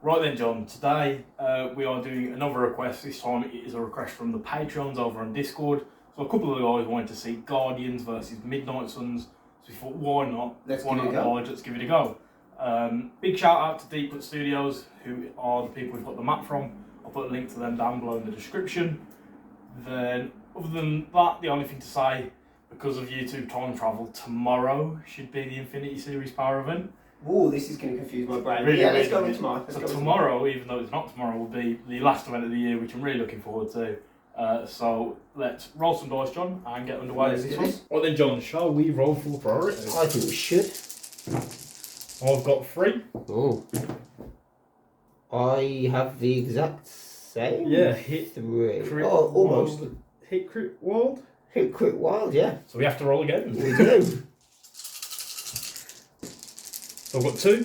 Right then, John, today we are doing another request. This time it is a request from the Patreons over on Discord. So a couple of the guys wanted to see Guardians versus Midnight Suns. So we thought, why not? Let's give it a go. Big shout out to Deep Cut Studios, who are the people we've got the map from. I'll put a link to them down below in the description. Then, other than that, the only thing to say, because of YouTube time travel, tomorrow should be the Infinity Series Power event. Ooh, this is going to confuse my brain. Really, let's go with tomorrow. Tomorrow, even though it's not tomorrow, will be the last event of the year, which I'm really looking forward to. So let's roll some dice, John, and get underway with this one. Well then, John, shall we roll for priorities? I think we should. I've got 3. Oh. I have the exact same. Yeah, hit 3. Crit almost. Wild. Hit crit wild. Hit crit wild, yeah. So we have to roll again. We do. So I've got 2.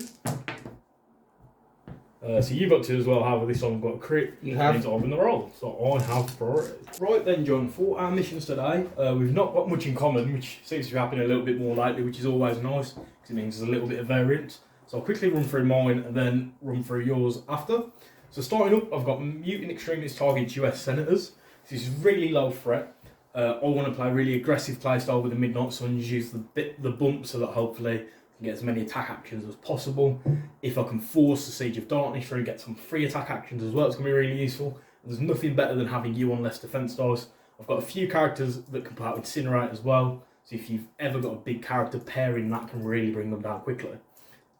So you've got 2 as well. However, this one I've got a crit. You have. Means I'm in the roll. So I have priorities. Right then, John, for our missions today, we've not got much in common, which seems to be happening a little bit more lately, which is always nice, because it means there's a little bit of variance. So I'll quickly run through mine and then run through yours after. So starting up, I've got Mutant Extremist targets US Senators. This is really low threat. I want to play a really aggressive playstyle with the Midnight Suns, use the bump so that hopefully I can get as many attack actions as possible. If I can force the Siege of Darkness through and get some free attack actions as well, it's going to be really useful. And there's nothing better than having you on less defense dice. I've got a few characters that can play out with Incinerate as well, so if you've ever got a big character pairing, that can really bring them down quickly.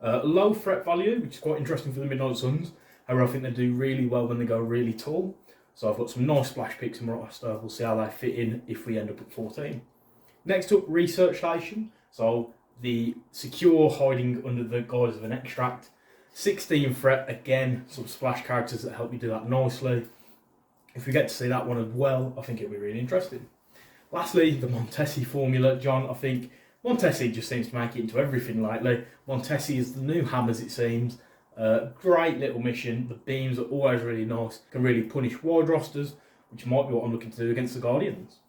Low threat value, which is quite interesting for the Midnight Suns. However, I think they do really well when they go really tall. So I've got some nice splash picks in my roster. We'll see how they fit in if we end up at 14. Next up, Research Station. So the secure hiding under the guise of an extract. 16 threat, again, some splash characters that help you do that nicely. If we get to see that one as well, I think it'll be really interesting. Lastly, the Montesi formula. John, I think Montesi just seems to make it into everything lately. Montesi is the new Hammers, it seems. Great little mission. The beams are always really nice. Can really punish wide rosters, which might be what I'm looking to do against the Guardians.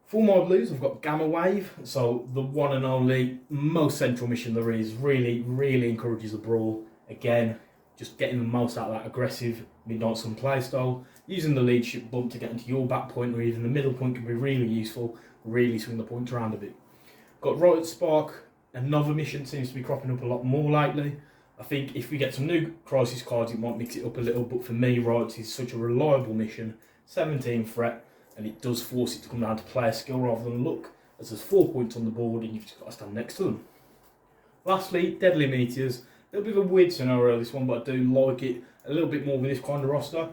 For my blues, I've got Gamma Wave. So the one and only most central mission there is. Really encourages a brawl. Again, just getting the most out of that aggressive Midnight Sun playstyle. Using the leadership bump to get into your back point or even the middle point can be really useful. Really swing the points around a bit. Got Riot Spark. Another mission seems to be cropping up a lot more lately. I think if we get some new Crisis cards, it might mix it up a little, but for me, Riot is such a reliable mission. 17 threat, and it does force it to come down to player skill rather than luck, as there's 4 points on the board and you've just got to stand next to them. Lastly, Deadly Meteors. A little bit of a weird scenario, this one, but I do like it a little bit more with this kind of roster.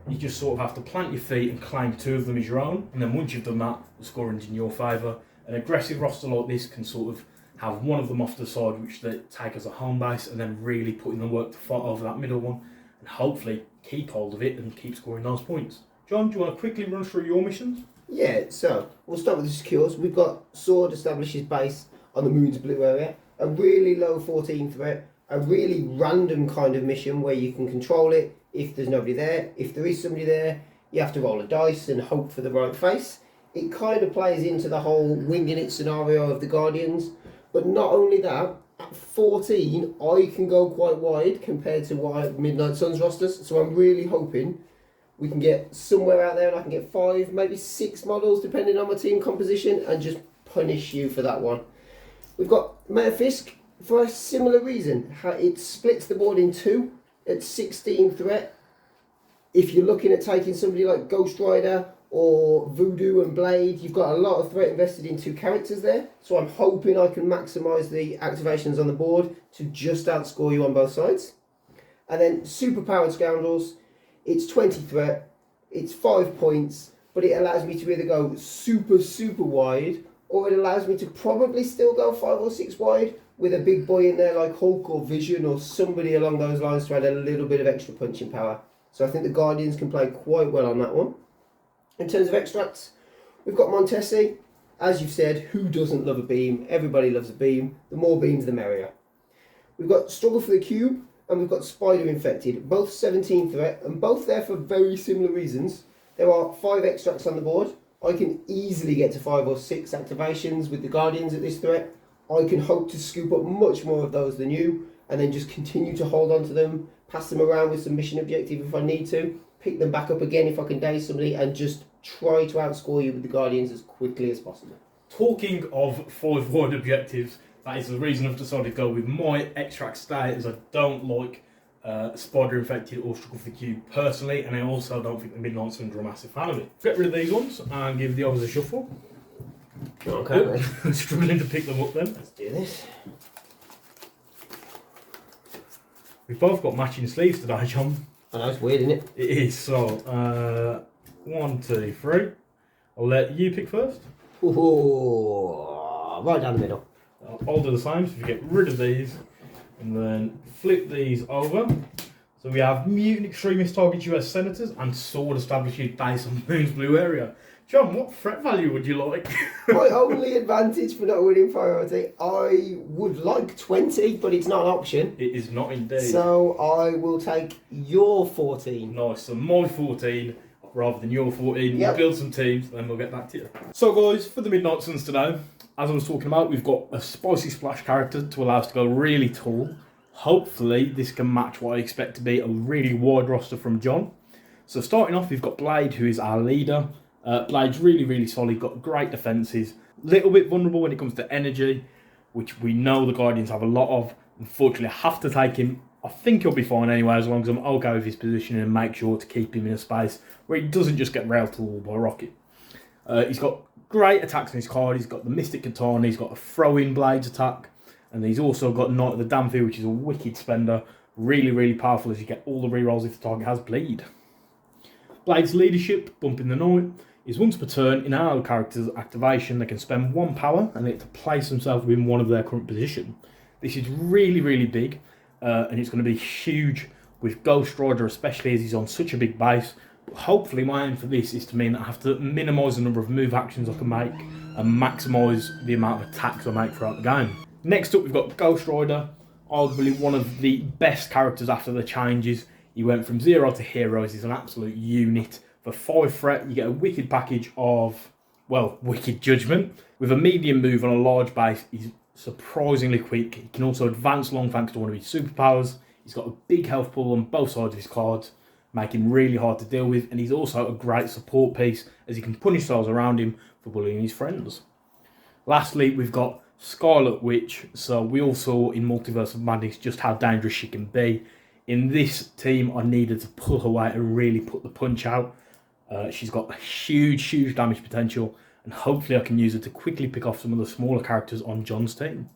You just sort of have to plant your feet and claim 2 of them as your own, and then once you've done that, the scoring's in your favour. An aggressive roster like this can sort of have one of them off to the side, which they take as a home base, and then really put in the work to fight over that middle one, and hopefully keep hold of it and keep scoring those points. John, do you want to quickly run through your missions? Yeah, so we'll start with the secures. We've got S.W.O.R.D establishes base on the Moon's blue area, a really low 14 threat, a really random kind of mission where you can control it if there's nobody there. If there is somebody there, you have to roll a dice and hope for the right face. It kind of plays into the whole winging it scenario of the Guardians. But not only that, at 14, I can go quite wide compared to what Midnight Suns rosters. So I'm really hoping we can get somewhere out there and I can get 5, maybe 6 models, depending on my team composition, and just punish you for that one. We've got Fisk for a similar reason. It splits the board in 2 at 16 threat. If you're looking at taking somebody like Ghost Rider or Voodoo and Blade, you've got a lot of threat invested in 2 characters there, so I'm hoping I can maximise the activations on the board to just outscore you on both sides. And then super powered Scoundrels, it's 20 threat, it's 5 points, but it allows me to either go super wide, or it allows me to probably still go 5 or 6 wide with a big boy in there like Hulk or Vision or somebody along those lines to add a little bit of extra punching power. So I think the Guardians can play quite well on that one. In terms of extracts, we've got Montesi. As you've said, who doesn't love a beam? Everybody loves a beam. The more beams, the merrier. We've got Struggle for the Cube, and we've got Spider Infected. Both 17 threat, and both there for very similar reasons. There are 5 extracts on the board. I can easily get to 5 or 6 activations with the Guardians at this threat. I can hope to scoop up much more of those than you, and then just continue to hold on to them, pass them around with some mission objective if I need to, pick them back up again if I can daze somebody, and just try to outscore you with the Guardians as quickly as possible. Talking of 5 void objectives, that is the reason I've decided to go with my extract state, as I don't like Spider Infected or Struggle for the Cube personally, and I also don't think the Midnight Suns are a massive fan of it. Get rid of these ones and give the others a shuffle. Okay. Struggling to pick them up then. Let's do this. We've both got matching sleeves today, John. I know, it's weird, isn't it? It is. So, 1, 2, 3. I'll let you pick first. Ooh, right down the middle. I'll do the same, so if you get rid of these, and then flip these over. So we have Mutant Extremist target US Senators and S.W.O.R.D establishes base on Moon's Blue area. John, what threat value would you like? My only advantage for not winning priority, I would like 20, but it's not an option. It is not indeed. So I will take your 14. Nice, so my 14 rather than your 14. Yep. We'll build some teams, then we'll get back to you. So guys, for the Midnight Suns today, as I was talking about, we've got a spicy splash character to allow us to go really tall. Hopefully this can match what I expect to be a really wide roster from John. So starting off, we've got Blade, who is our leader. Blade's really solid, got great defences. Little bit vulnerable when it comes to energy, which we know the Guardians have a lot of. Unfortunately, I have to take him. I think he'll be fine anyway, as long as I'm okay with his position and make sure to keep him in a space where he doesn't just get railed to the wall by a rocket. He's got great attacks on his card. He's got the Mystic Katana, he's got a throw-in blades attack, and he's also got Knight of the Damnfield, which is a wicked spender. Really powerful as you get all the rerolls if the target has bleed. Blade's leadership, bumping the Knight, is once per turn in our character's activation, they can spend 1 power and they get to place themselves within one of their current position. This is really big, and it's going to be huge with Ghost Rider, especially as he's on such a big base. Hopefully my aim for this is to mean that I have to minimise the number of move actions I can make and maximise the amount of attacks I make throughout the game. Next up we've got Ghost Rider, arguably one of the best characters after the changes. He went from 0 to Heroes, he's an absolute unit. For 5 threat you get a wicked package of, well, Wicked Judgment. With a medium move on a large base, he's surprisingly quick. He can also advance long thanks to one of his superpowers. He's got a big health pool on both sides of his cards, make him really hard to deal with, and he's also a great support piece as he can punish those around him for bullying his friends. Lastly, we've got Scarlet Witch. So we all saw in Multiverse of Madness just how dangerous she can be. In this team, I needed to pull her weight and really put the punch out. She's got a huge damage potential, and hopefully I can use her to quickly pick off some of the smaller characters on John's team.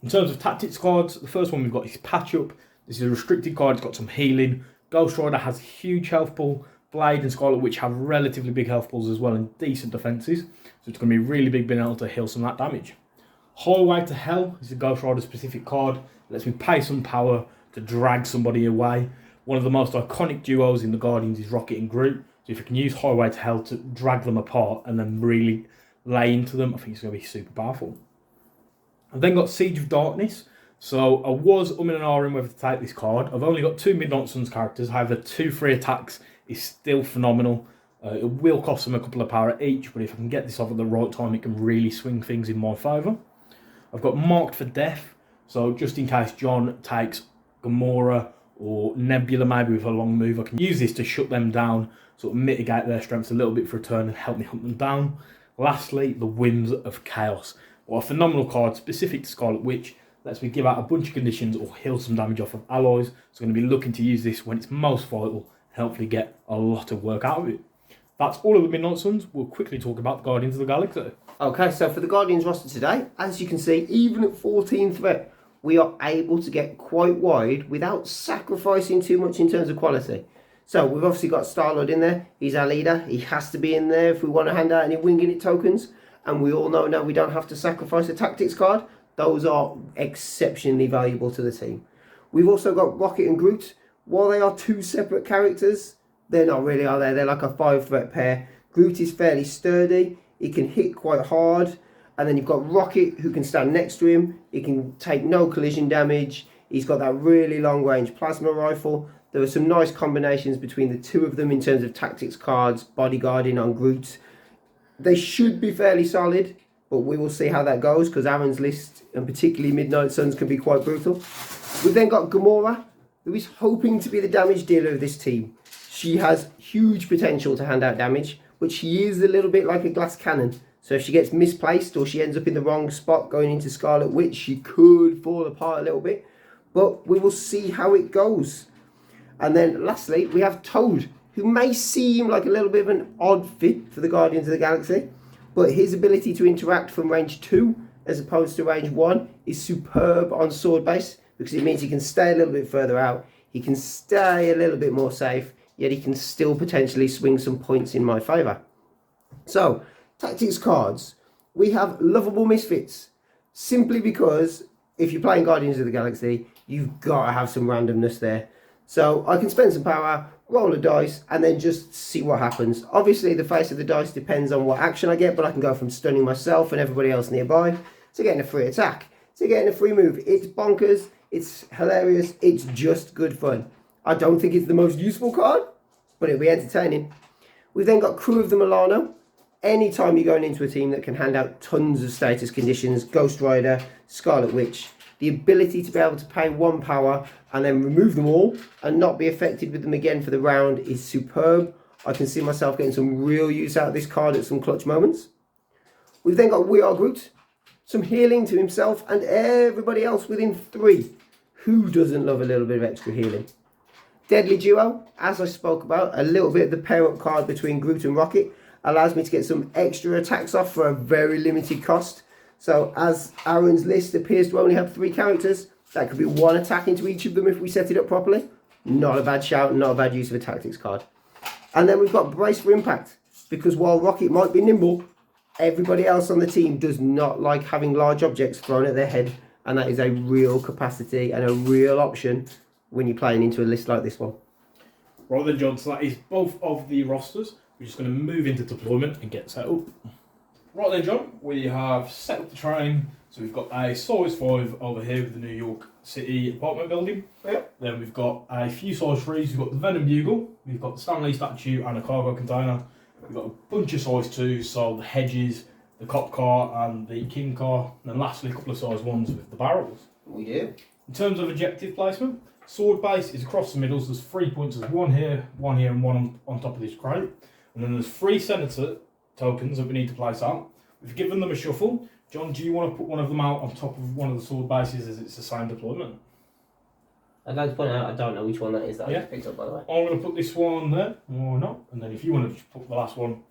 In terms of tactics cards, the first one we've got is Patch Up. This is a restricted card, it's got some healing. Ghost Rider has a huge health pool. Blade and Scarlet Witch have relatively big health pools as well and decent defences, so it's going to be really big being able to heal some of that damage. Highway to Hell is a Ghost Rider specific card. It lets me pay some power to drag somebody away. One of the most iconic duos in the Guardians is Rocket and Groot, so if you can use Highway to Hell to drag them apart and then really lay into them, I think it's going to be super powerful. I've then got Siege of Darkness. So I was umming and ahhing whether to take this card. I've only got 2 Midnight Suns characters, however 2 free attacks is still phenomenal. It will cost them a couple of power each, but if I can get this off at the right time, it can really swing things in my favour. I've got Marked for Death, so just in case John takes Gamora or Nebula maybe with a long move, I can use this to shut them down, sort of mitigate their strengths a little bit for a turn and help me hunt them down. Lastly, the Whims of Chaos. Well, a phenomenal card specific to Scarlet Witch. Lets me give out a bunch of conditions or heal some damage off of allies. So I'm going to be looking to use this when it's most vital and hopefully get a lot of work out of it. That's all of the Midnight Suns. We'll quickly talk about the Guardians of the Galaxy. Okay, so for the Guardians roster today, as you can see, even at 14 threat, we are able to get quite wide without sacrificing too much in terms of quality. So we've obviously got Star-Lord in there. He's our leader. He has to be in there if we want to hand out any winging it tokens. And we all know now we don't have to sacrifice a tactics card. Those are exceptionally valuable to the team. We've also got Rocket and Groot. While they are 2 separate characters, they're not really, are they? They're like a 5 threat pair. Groot is fairly sturdy. He can hit quite hard. And then you've got Rocket, who can stand next to him. He can take no collision damage. He's got that really long range plasma rifle. There are some nice combinations between the 2 of them in terms of tactics cards, bodyguarding on Groot. They should be fairly solid, but we will see how that goes, because Aruns list, and particularly Midnight Suns, can be quite brutal. We've then got Gamora. who is hoping to be the damage dealer of this team. She has huge potential to hand out damage, but she is a little bit like a glass cannon. So if she gets misplaced or she ends up in the wrong spot going into Scarlet Witch, she could fall apart a little bit. But we will see how it goes. And then lastly, we have Toad, who may seem like a little bit of an odd fit for the Guardians of the Galaxy, but his ability to interact from range 2 as opposed to range 1 is superb on sword base, because it means he can stay a little bit further out, he can stay a little bit more safe, yet he can still potentially swing some points in my favour. So, tactics cards, we have lovable misfits, simply because if you're playing Guardians of the Galaxy, you've got to have some randomness there. So I can spend some power, roll a dice, and then just see what happens. Obviously, the face of the dice depends on what action I get, but I can go from stunning myself and everybody else nearby to getting a free attack, to getting a free move. It's bonkers, it's hilarious, it's just good fun. I don't think it's the most useful card, but it'll be entertaining. We've then got Crew of the Milano. Anytime you're going into a team that can hand out tons of status conditions, Ghost Rider, Scarlet Witch, the ability to be able to pay 1 power and then remove them all and not be affected with them again for the round is superb. I can see myself getting some real use out of this card at some clutch moments. We've then got We Are Groot, some healing to himself and everybody else within 3. Who doesn't love a little bit of extra healing? Deadly Duo, as I spoke about, a little bit of the pair-up card between Groot and Rocket, allows me to get some extra attacks off for a very limited cost. So as Aruns' list appears to only have 3 characters, that could be 1 attack into each of them if we set it up properly. Not a bad shout, not a bad use of a tactics card. And then we've got Brace for Impact, because while Rocket might be nimble, everybody else on the team does not like having large objects thrown at their head, and that is a real capacity and a real option when you're playing into a list like this one. Right then, John, so that is both of the rosters. We're just going to move into deployment and get set up. Right then, John, we have set up the train. So we've got a size 5 over here with the New York City apartment building. Yep. Then we've got a few size 3s. We've got the Venom Bugle. We've got the Stanley statue and a cargo container. We've got a bunch of size 2s, so the Hedges, the Cop car and the King car. And then lastly, a couple of size 1s with the barrels. We do. In terms of objective placement, sword base is across the middle. So there's 3 points. There's 1 here, and 1 on top of this crate. And then there's 3 Senator tokens that we need to place out. We've given them a shuffle. John, do you want to put one of them out on top of one of the sword bases as it's the same deployment? I'd like to point out I don't know which one that is that I just picked up, by the way. I'm going to put this one there, or not. And then if you want to just put the last one.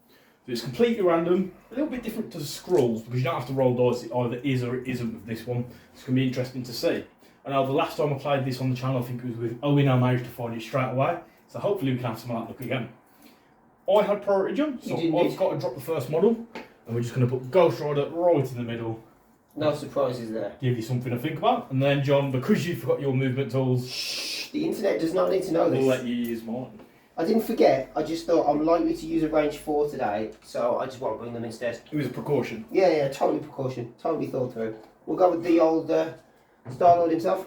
So it's completely random. A little bit different to the scrolls because you don't have to roll dice. It either is or it isn't with this one. It's going to be interesting to see. I know the last time I played this on the channel, I think it was with Owen. I managed to find it straight away. So hopefully we can have some of that luck again. I had priority, John, so I've got to drop the first model, and we're just going to put Ghost Rider right in the middle. No surprises there. Give you something to think about, and then John, because you forgot your movement tools, shh, the internet does not need to know this. We'll let you use mine. I didn't forget, I just thought I'm likely to use a range 4 today, so I just won't bring them instead. It was a precaution. Yeah, totally precaution, totally thought through. We'll go with the old Star-Lord himself.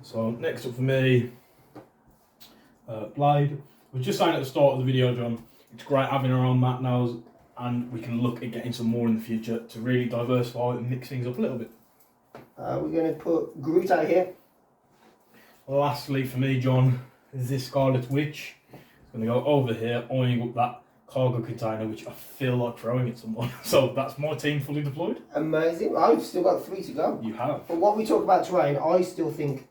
So next up for me, Blade. I was just saying at the start of the video, John, it's great having our own map now, and we can look at getting some more in the future to really diversify and mix things up a little bit. We're going to put Groot out here. Lastly for me, John, is this Scarlet Witch. It's going to go over here, eyeing up that cargo container, which I feel like throwing at someone. So that's my team fully deployed. Amazing. I've still got 3 to go. You have. But what we talk about terrain, I still think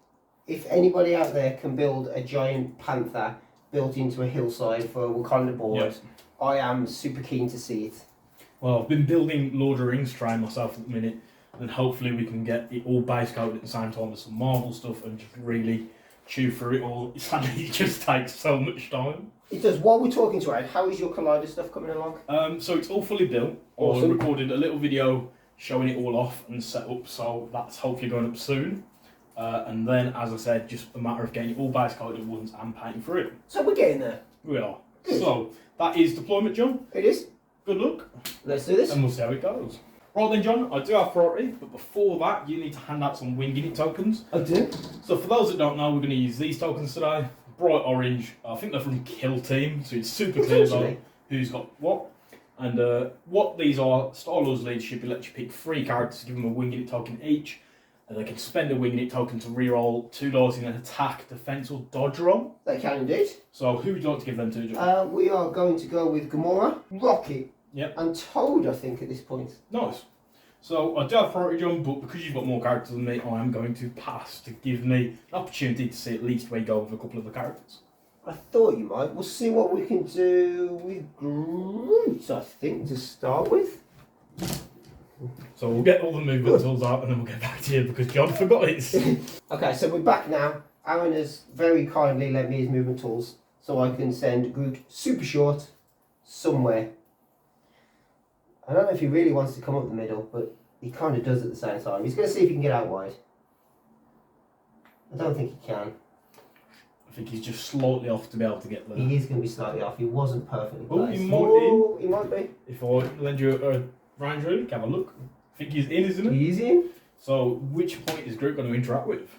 if anybody out there can build a giant panther built into a hillside for a Wakanda board, yep. I am super keen to see it. Well, I've been building Lord of the Rings train myself at the minute, and hopefully we can get it all base coded at the same time with some Marvel stuff and just really chew through it all. It just takes so much time. It does. While we're talking to Ed, how is your Collider stuff coming along? So it's all fully built. Awesome. I recorded a little video showing it all off and set up, so that's hopefully going up soon. And then, as I said, just a matter of getting it all base coded once and painting through it. So we're getting there. We are. Good. So that is deployment, John. It is. Good luck. Let's do this. And we'll see how it goes. Right then, John, I do have priority, but before that, you need to hand out some winging it tokens. I do. So for those that don't know, we're going to use these tokens today. Bright orange. I think they're from Kill Team, so it's super clear about who's got what. And what these are, Star-Lord's leadership, it lets you pick 3 characters, give them a winging it token each. And they can spend a winging it token to reroll 2 dice in an attack, defense, or dodge roll. They can indeed. So who would you like to give them to, John? We are going to go with Gamora, Rocket, Yep. and Toad, I think, at this point. Nice. So I do have priority, John, but because you've got more characters than me, I am going to pass to give me an opportunity to see at least where you go with a couple of the characters. I thought you might. We'll see what we can do with Groot, I think, to start with. So we'll get all the movement tools out and then we'll get back to you because John forgot his. Okay, so we're back now. Aaron has very kindly lent me his movement tools so I can send Groot super short somewhere. I don't know if he really wants to come up the middle, but he kind of does at the same time. He's going to see if he can get out wide. I don't think he can. I think he's just slightly off to be able to get there. He is going to be slightly off. He wasn't perfectly Oh, placed. he might be. He might be. If I lend you a range room, have a look. I think he's in, isn't it? He is in. So which point is Groot going to interact with?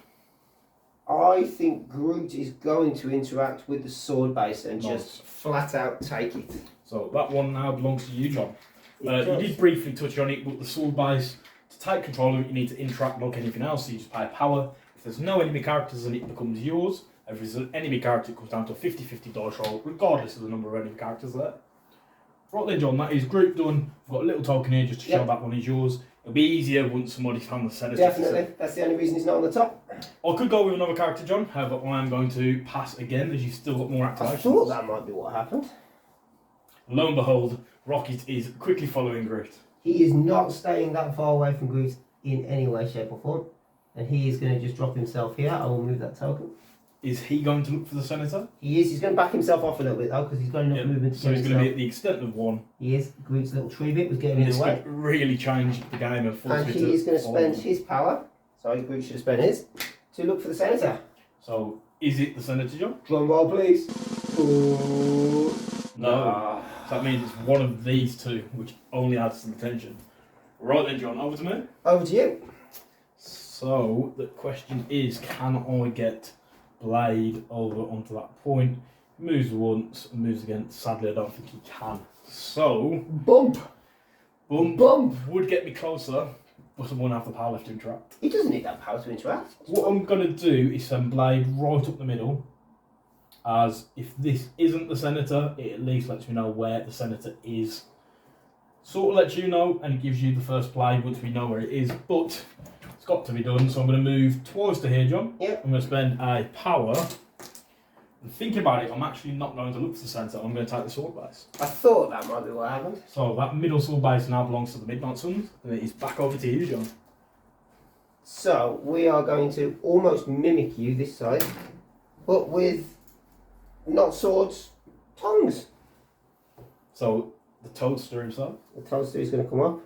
I think Groot is going to interact with the sword base and Nice. just flat out take it. So that one now belongs to you, John. It You does. did briefly touch on it, but the sword base, to take control of it, you need to interact like anything else, so you just pay power. If there's no enemy characters, then it becomes yours. If there's an enemy character, it comes down to a 50-50 dice roll, regardless of the number of enemy characters there. Right then, John, that is Groot done. We've got a little token here just to show Yep. that one is yours. It'll be easier once somebody found the Sinister. Definitely. That's the only reason he's not on the top. I could go with another character, John, however, I am going to pass again, as you've still got more I activations. thought that might be what happened. Lo and behold, Rocket is quickly following Groot. He is not staying that far away from Groot in any way, shape or form. And he is going to just drop himself here. I will move that token. Is he going to look for the Senator? He is. He's going to back himself off a little bit though, because he's got enough Yep. movement to So get he's going to be himself. at the extent of one. He is. Groot's little tree bit was getting And in this the way. could really change the game and force And me he is going to follow spend him. his power, sorry, Groot should have spent his, to look for the Senator. So, is it the Senator, John? Drum roll, please. Ooh. No. So that means it's one of these two, which only adds to the tension. Right then, John, over to me. Over to you. So, the question is, can I get Blade over onto that point? Moves once, moves again. Sadly, I don't think he can. So, Bump. Bump would get me closer, but I won't have the power left to interact. He doesn't need that power to interact. What I'm going to do is send Blade right up the middle, as if this isn't the Senator, it at least lets me know where the Senator is. Sort of lets you know, and it gives you the first play once we know where it is, but it's got to be done, so I'm going to move twice to here, John. Yep. I'm going to spend a power. And thinking about it, I'm actually not going to look for the Senator, I'm going to take the sword base. I thought that might be what happened. So that middle sword base now belongs to the Midnight Suns, and it is back over to you, John. So we are going to almost mimic you this side, but with not swords, tongues. So the Toadster himself. The toaster is going to come up.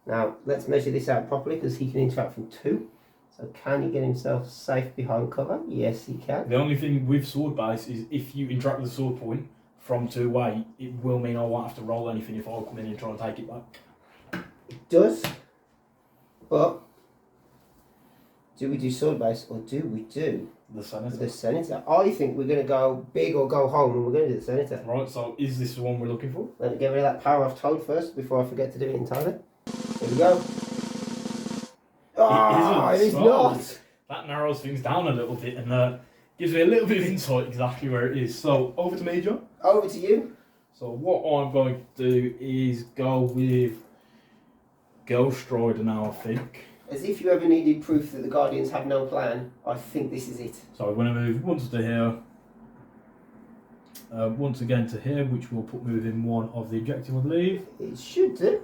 Now let's measure this out properly because he can interact from 2. So can he get himself safe behind cover? Yes, he can. The only thing with sword base is if you interact with the sword point from 2 away, it will mean I won't have to roll anything if I come in and try and take it back. It does, but do we do sword base or do we do The Senator. the Senator? I think we're going to go big or go home and we're going to do the Senator. Right, so is this the one we're looking for? Let me get rid of that power off Toad first before I forget to do it entirely. Here we go. Oh, it is So not. That narrows things down a little bit and gives me a little bit of insight exactly where it is. So over to me, John. Over to you. So what I'm going to do is go with Ghost Rider now, I think. As if you ever needed proof that the Guardians have no plan, I think this is it. So I'm going to move once to here. Once again to here, which will put me within 1 of the objective, I believe. It should do.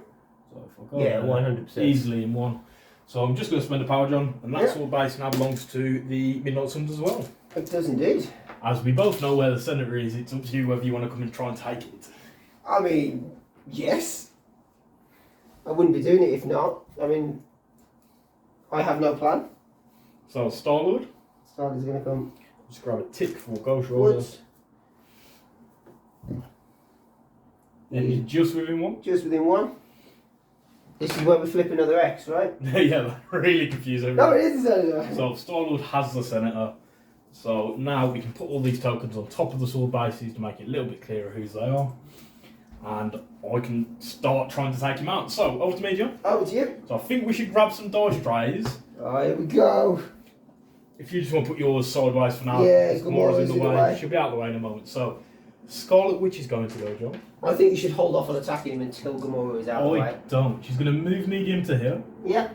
So if I go Yeah, there, 100%. easily in 1. So I'm just going to spend a power, John, and that Yeah. sword base now belongs to the Midnight Suns as well. It does indeed. As we both know where the Senator is, it's up to you whether you want to come and try and take it. I mean, yes. I wouldn't be doing it if not. I mean, I have no plan. So Star-Lord, Starler's going to come. just grab a tick for Ghost Rider. Woods. Then you're just within 1. Just within 1. This is where we flip another X, right? Yeah, that really confused No, everyone. it is the Senator. So Star-Lord has the Senator. So now we can put all these tokens on top of the sword bases to make it a little bit clearer whose they are. And I can start trying to take him out. So, over to me, John. Over to you. So I think we should grab some dice trays Alright, here we go. If you just want to put yours sideways for now, Yeah, Gamora's in the way. She'll be out of the way in a moment. So, Scarlet Witch is going to go, John. I think you should hold off on attacking him until Gamora is out of the way. Don't. She's going to move medium to here. Yeah.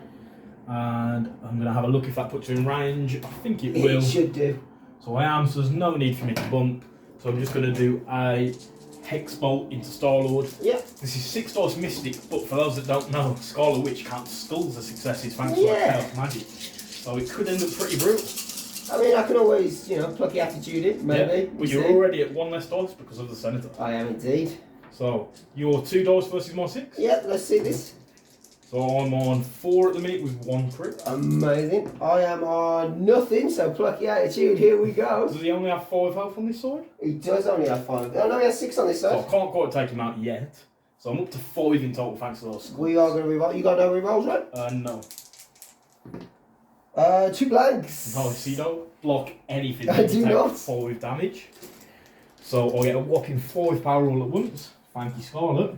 And I'm going to have a look if that puts her in range. I think it will. It should do. So I am, so there's no need for me to bump. So I'm just going to do a Hex Bolt into Star-Lord. Yeah. This is 6 dice Mystic, but for those that don't know, Scarlet Witch counts skulls as successes thanks to her chaos magic. So it could end up pretty brutal. I mean, I can always, pluck your attitude in, maybe. Yeah, but you're already at 1 less dice because of the Senator. I am indeed. So, you're 2 dice versus my 6? Yeah, let's see this. So I'm on 4 at the minute with 1 crit. Amazing. I am on nothing, so pluck your attitude, here we go. Does he only have 5 health on this side? He does only have 5. Oh no, he has 6 on this So side. I can't quite take him out yet. So I'm up to 5 in total thanks to those skulls. We are going to reroll. You got no rerolls, right? No. 2 blanks. No, so you don't block anything. I You do take not. 5 damage. So I get a whopping 5 power all at once. Thank you, Scarlet.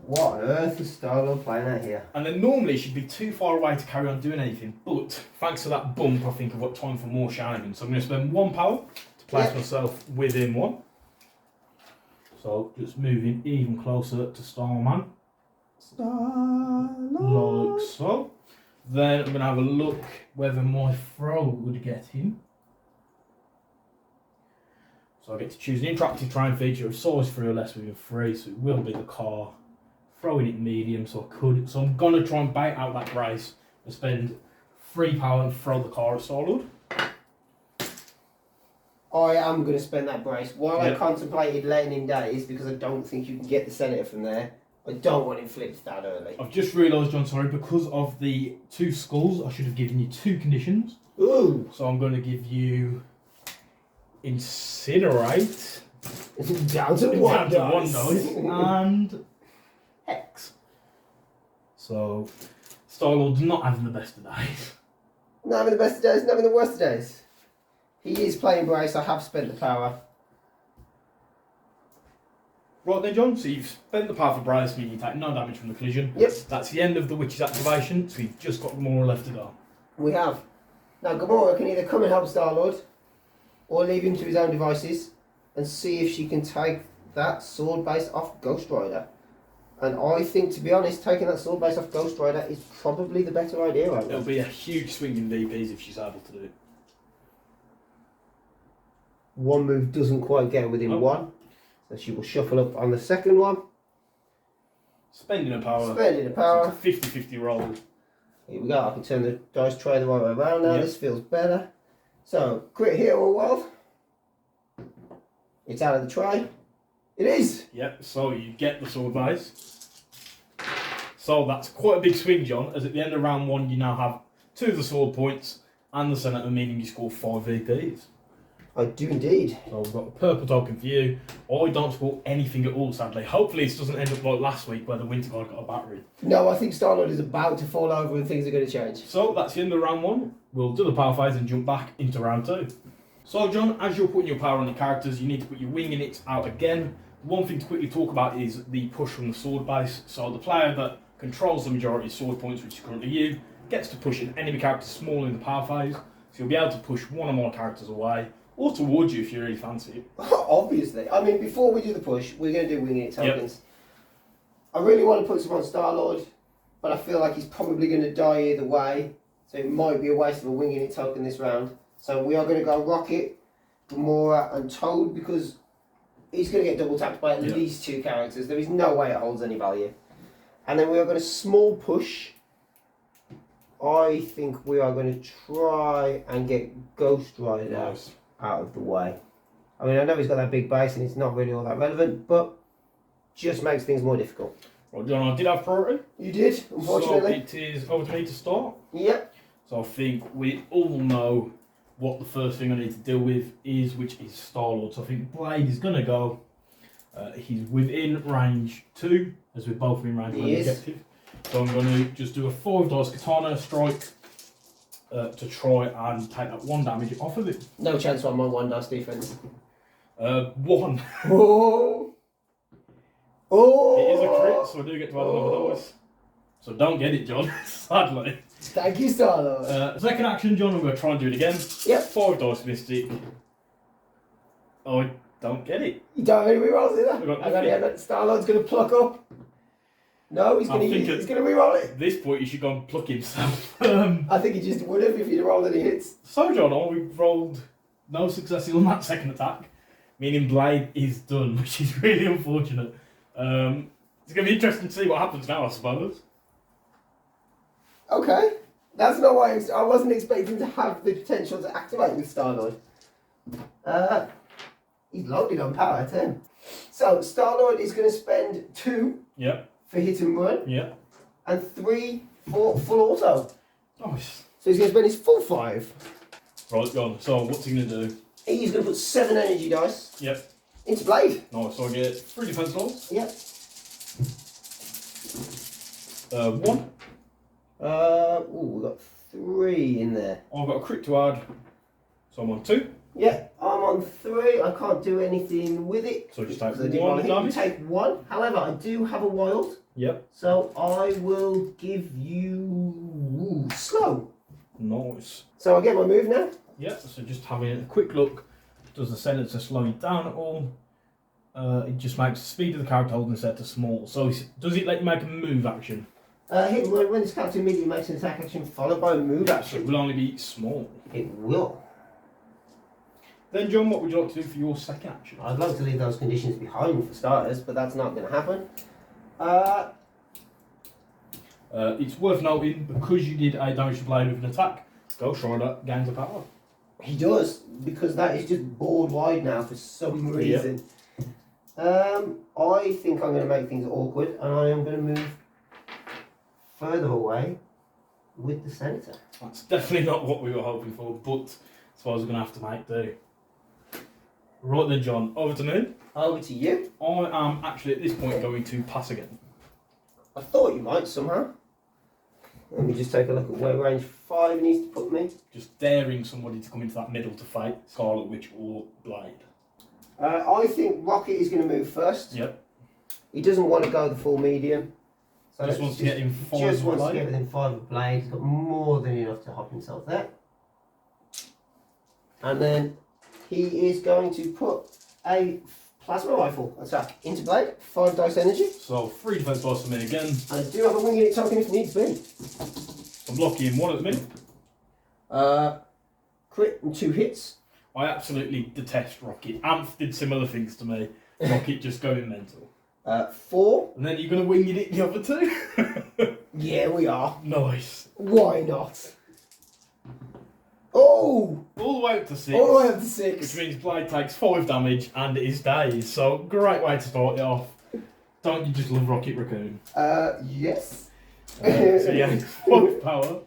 What on earth is Star-Lord playing out here? And then normally she'd be too far away to carry on doing anything, but thanks to that bump, I think I've got time for more shenanigans. So I'm going to spend 1 power to place myself within 1. So just moving even closer to Starman. Star-Lord. Like so. Then I'm going to have a look whether my throw would get him. So I get to choose an interactive terrain feature of size 3 or less within 3, so it will be the car. Throwing it medium, so I could. So I'm going to try and bait out that brace and spend 3 power and throw the car at Star-Lord. I am going to spend that brace. While I contemplated letting him daze, because I don't think you can get the Senator from there, I don't want him flipped that early. I've just realised, John, sorry, because of the 2 skulls, I should have given you 2 conditions. Ooh! So I'm going to give you Incinerate. Down to 1 dice. And Hex. So, Star-Lord's not having the best of days. Not having the best of days, not having the worst of days. He is playing brace, I have spent the power. Right then, John, so you've spent the power for Brace, meaning you take no damage from the collision. Yep. That's the end of the Witch's activation, so you've just got Gamora left to go. We have. Now Gamora can either come and help Star-Lord, or leave him to his own devices, and see if she can take that sword base off Ghost Rider. And I think, to be honest, taking that sword base off Ghost Rider is probably the better idea right now. It'll be a huge swing in DPs if she's able to do it. 1 move doesn't quite get her within 1. So she will shuffle up on the second one. Spending a power. Spending a power. So it's a 50-50 roll. Here we go, I can turn the dice tray the right way around now, Yep. This feels better. So, crit hero world. It's out of the tray. It is! Yep, so you get the sword base. So that's quite a big swing, John, as at the end of round 1 you now have 2 of the sword points and the Senator, meaning you score 5 VPs. I do indeed. So we've got a purple token for you. I don't score anything at all, sadly. Hopefully this doesn't end up like last week where the Winter Guard got a battery. No, I think Star-Lord is about to fall over and things are going to change. So that's the end of round 1. We'll do the power phase and jump back into round 2. So John, as you're putting your power on the characters, you need to put your wing units out again. One thing to quickly talk about is the push from the sword base. So the player that controls the majority of sword points, which is currently you, gets to push an enemy character small in the power phase. So you'll be able to push 1 or more characters away, or towards you if you really fancy it. Obviously. I mean, before we do the push, we're going to do winging it tokens. I really want to put some on Star-Lord, but I feel like he's probably going to die either way, so it might be a waste of a winging it token this round. So we are going to go Rocket, Gamora and Toad, because he's going to get double tapped by at least 2 characters. There is no way it holds any value. And then we are going to small push. I think we are going to try and get Ghost Rider out of the way. I mean, I know he's got that big base and it's not really all that relevant, but just makes things more difficult. Well, John, I did have priority. You did, unfortunately. So it is over to me to start. Yep. So I think we all know what the first thing I need to deal with is, which is Star-Lord. So I think Blade is going to go. He's within range 2, as we're both in range 1 objective. So I'm going to just do a 5 dice katana strike to try and take that 1 damage off of it. No chance on my 1 dice defense. 1. Oh! Oh! It is a crit, so I do get to add another dice. So don't get it, John, sadly. Thank you, Star-Lord. Second action, John, I'm going to try and do it again. Yep. 5 dice Mystic. Oh, I don't get it. You don't have any rerolls either? I've got I got nothing. it. Star-Lord's going to pluck up. No, he's going to reroll it. At this point, he should go and pluck himself. I think he just would have if he'd rolled any hits. So, John, we rolled no successes on that second attack, meaning Blade is done, which is really unfortunate. It's going to be interesting to see what happens now, I suppose. Okay. That's not why I wasn't expecting to have the potential to activate with Star-Lord. He's loaded on power, 10. So, Star-Lord is going to spend 2 for hit and run, and 3 for full auto. Nice. So he's going to spend his full 5. Right, John, so what's he going to do? He's going to put 7 energy dice into Blade. Nice, so I get 3 defense rolls. 1. We've got 3 in there. I've got a crit to add, so I'm on 2. Yeah, I'm on 3. I can't do anything with it. So just take So 1 damage. take 1. However, I do have a wild. So I will give you slow. Nice. So I get my move now. So just having a quick look. Does the Senator slow you down at all? It just makes the speed of the character holding set to small. So does it let you make a move action? Hit and run when this character immediately makes an attack action followed by a move So action. it will only be small. It will. Then, John, what would you like to do for your second action? I'd like to leave those conditions behind for starters, but that's not going to happen. It's worth noting, because you did a damage to Blade with an attack, Ghost Rider gains a power. He does, because that is just board wide now for some reason. I think I'm going to make things awkward, and I am going to move further away with the Senator. That's definitely not what we were hoping for, but I suppose we're going to have to make do. Right then, John, over to me. Over to you. I am actually at this point going to pass again. I thought you might somehow. Let me just take a look at where range 5 needs to put me. Just daring somebody to come into that middle to fight Scarlet Witch or Blade. I think Rocket is going to move first. He doesn't want to go the full medium. So Just wants to get in 5 Just wants to Blade. get within 5 of Blade. He's got more than enough to hop himself there. And then he is going to put a plasma rifle attack into Blade. 5 dice energy. So 3 defense dice for me again. And I do have a wing unit token if needs be. I'm blocking 1 at the minute. Crit and 2 hits. I absolutely detest Rocket. Amph did similar things to me. Rocket just going mental. 4. And then you're going to wing it the other 2? Yeah, we are. Nice. Why not? Oh! All the way up to 6. All the way up to 6. Which means Blade takes 5 damage and it is dazed. So, great way to start it off. Don't you just love Rocket Raccoon? Yes. So yeah, 5 power.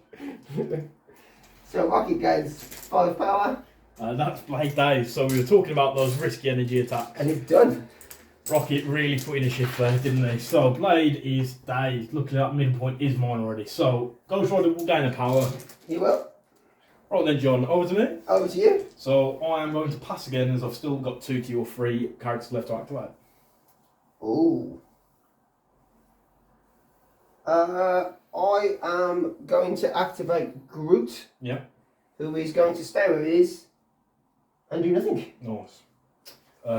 So Rocket gains 5 power. That's Blade dazed. So we were talking about those risky energy attacks. And it's done. Rocket really put in a shift there, didn't he? So Blade is dazed. Luckily that midpoint is mine already. So Ghost Rider will gain a power. You will. Right then, John, over to me. Over to you. So I am going to pass again as I've still got 2 to your 3 characters left to activate. Ooh. I am going to activate Groot. Who is going to stay where he is and do nothing. Nice.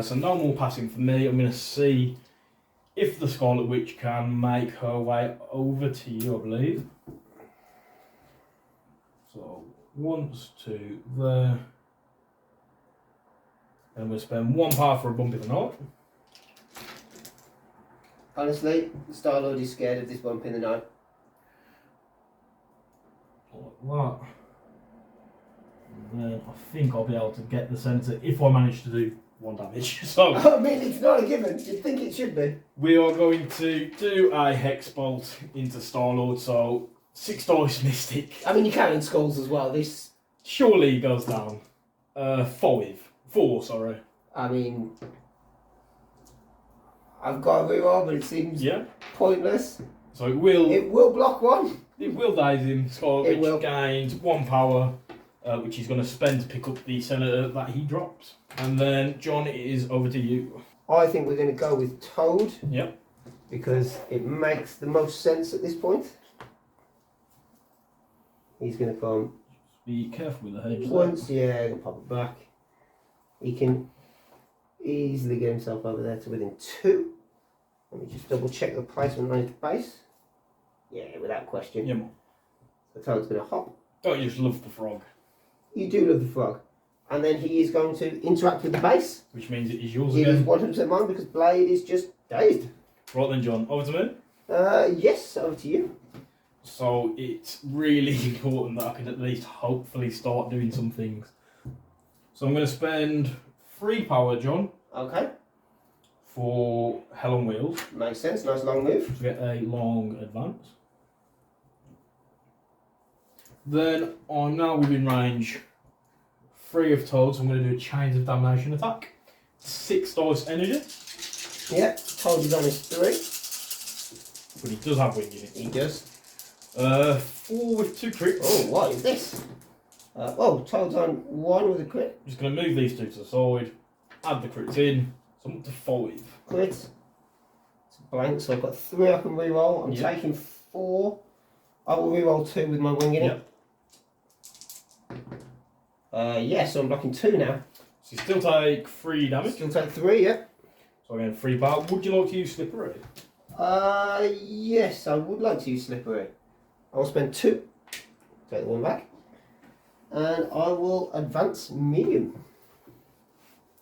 So no more passing for me. I'm going to see if the Scarlet Witch can make her way over to you, I believe. So 1, 2 there. And we'll spend 1 power for a bump in the night. Honestly, the Star-Lord is scared of this bump in the night. Like that. And then I think I'll be able to get the Senator if I manage to do 1 damage. So I mean, it's not a given. You'd think it should be. we are going to do a Hex Bolt into Star-Lord, so 6 dice Mystic. I mean, you can in skulls as well. This, Surely goes down. 4, sorry. I mean, I've got a reroll, but it seems pointless. So it will block 1. It will daze him. Scarlet It will. Witch gains 1 power, which he's going to spend to pick up the Senator that he drops. And then, John, it is over to you. I think we're going to go with Toad. Yep. Because it makes the most sense at this point. He's going to come Be careful with the hedge. once. Yeah, he'll pop it back. He can easily get himself over there to within 2. Let me just double check the placement on his base. Yeah, without question. Yeah, man. The toad's going to hop. Don't you just love the frog? You do love the frog. And then he is going to interact with the base. Which means it is yours It is again. 100% mine because Blade is just dazed. Right then, John, over to me. Yes, over to you. So it's really important that I can at least hopefully start doing some things. So I'm going to spend 3 power, John, Okay, for Hell on Wheels makes sense. Nice long move. to get a long advance. Then I'm now within range 3 of Toad, so I'm going to do a Chains of Damnation attack. 6 dice energy, Yeah, Toad is on his 3. but he does have wing in it. He does. 4 with 2 crits. Oh, what is this? Toad's on 1 with a crit. Just going to move these 2 to the side, add the crits in, so I'm up to 5. Crit. It's blank, so I've got 3 I can reroll. I'm Yep. taking 4. I will reroll 2 with my wing in it. Yep. So I'm blocking 2 now. So you still take 3 damage. Still take 3, yeah. So again, 3 power. Would you like to use Slippery? Yes, I would like to use Slippery. I will spend 2. Take the 1 back. And I will advance medium.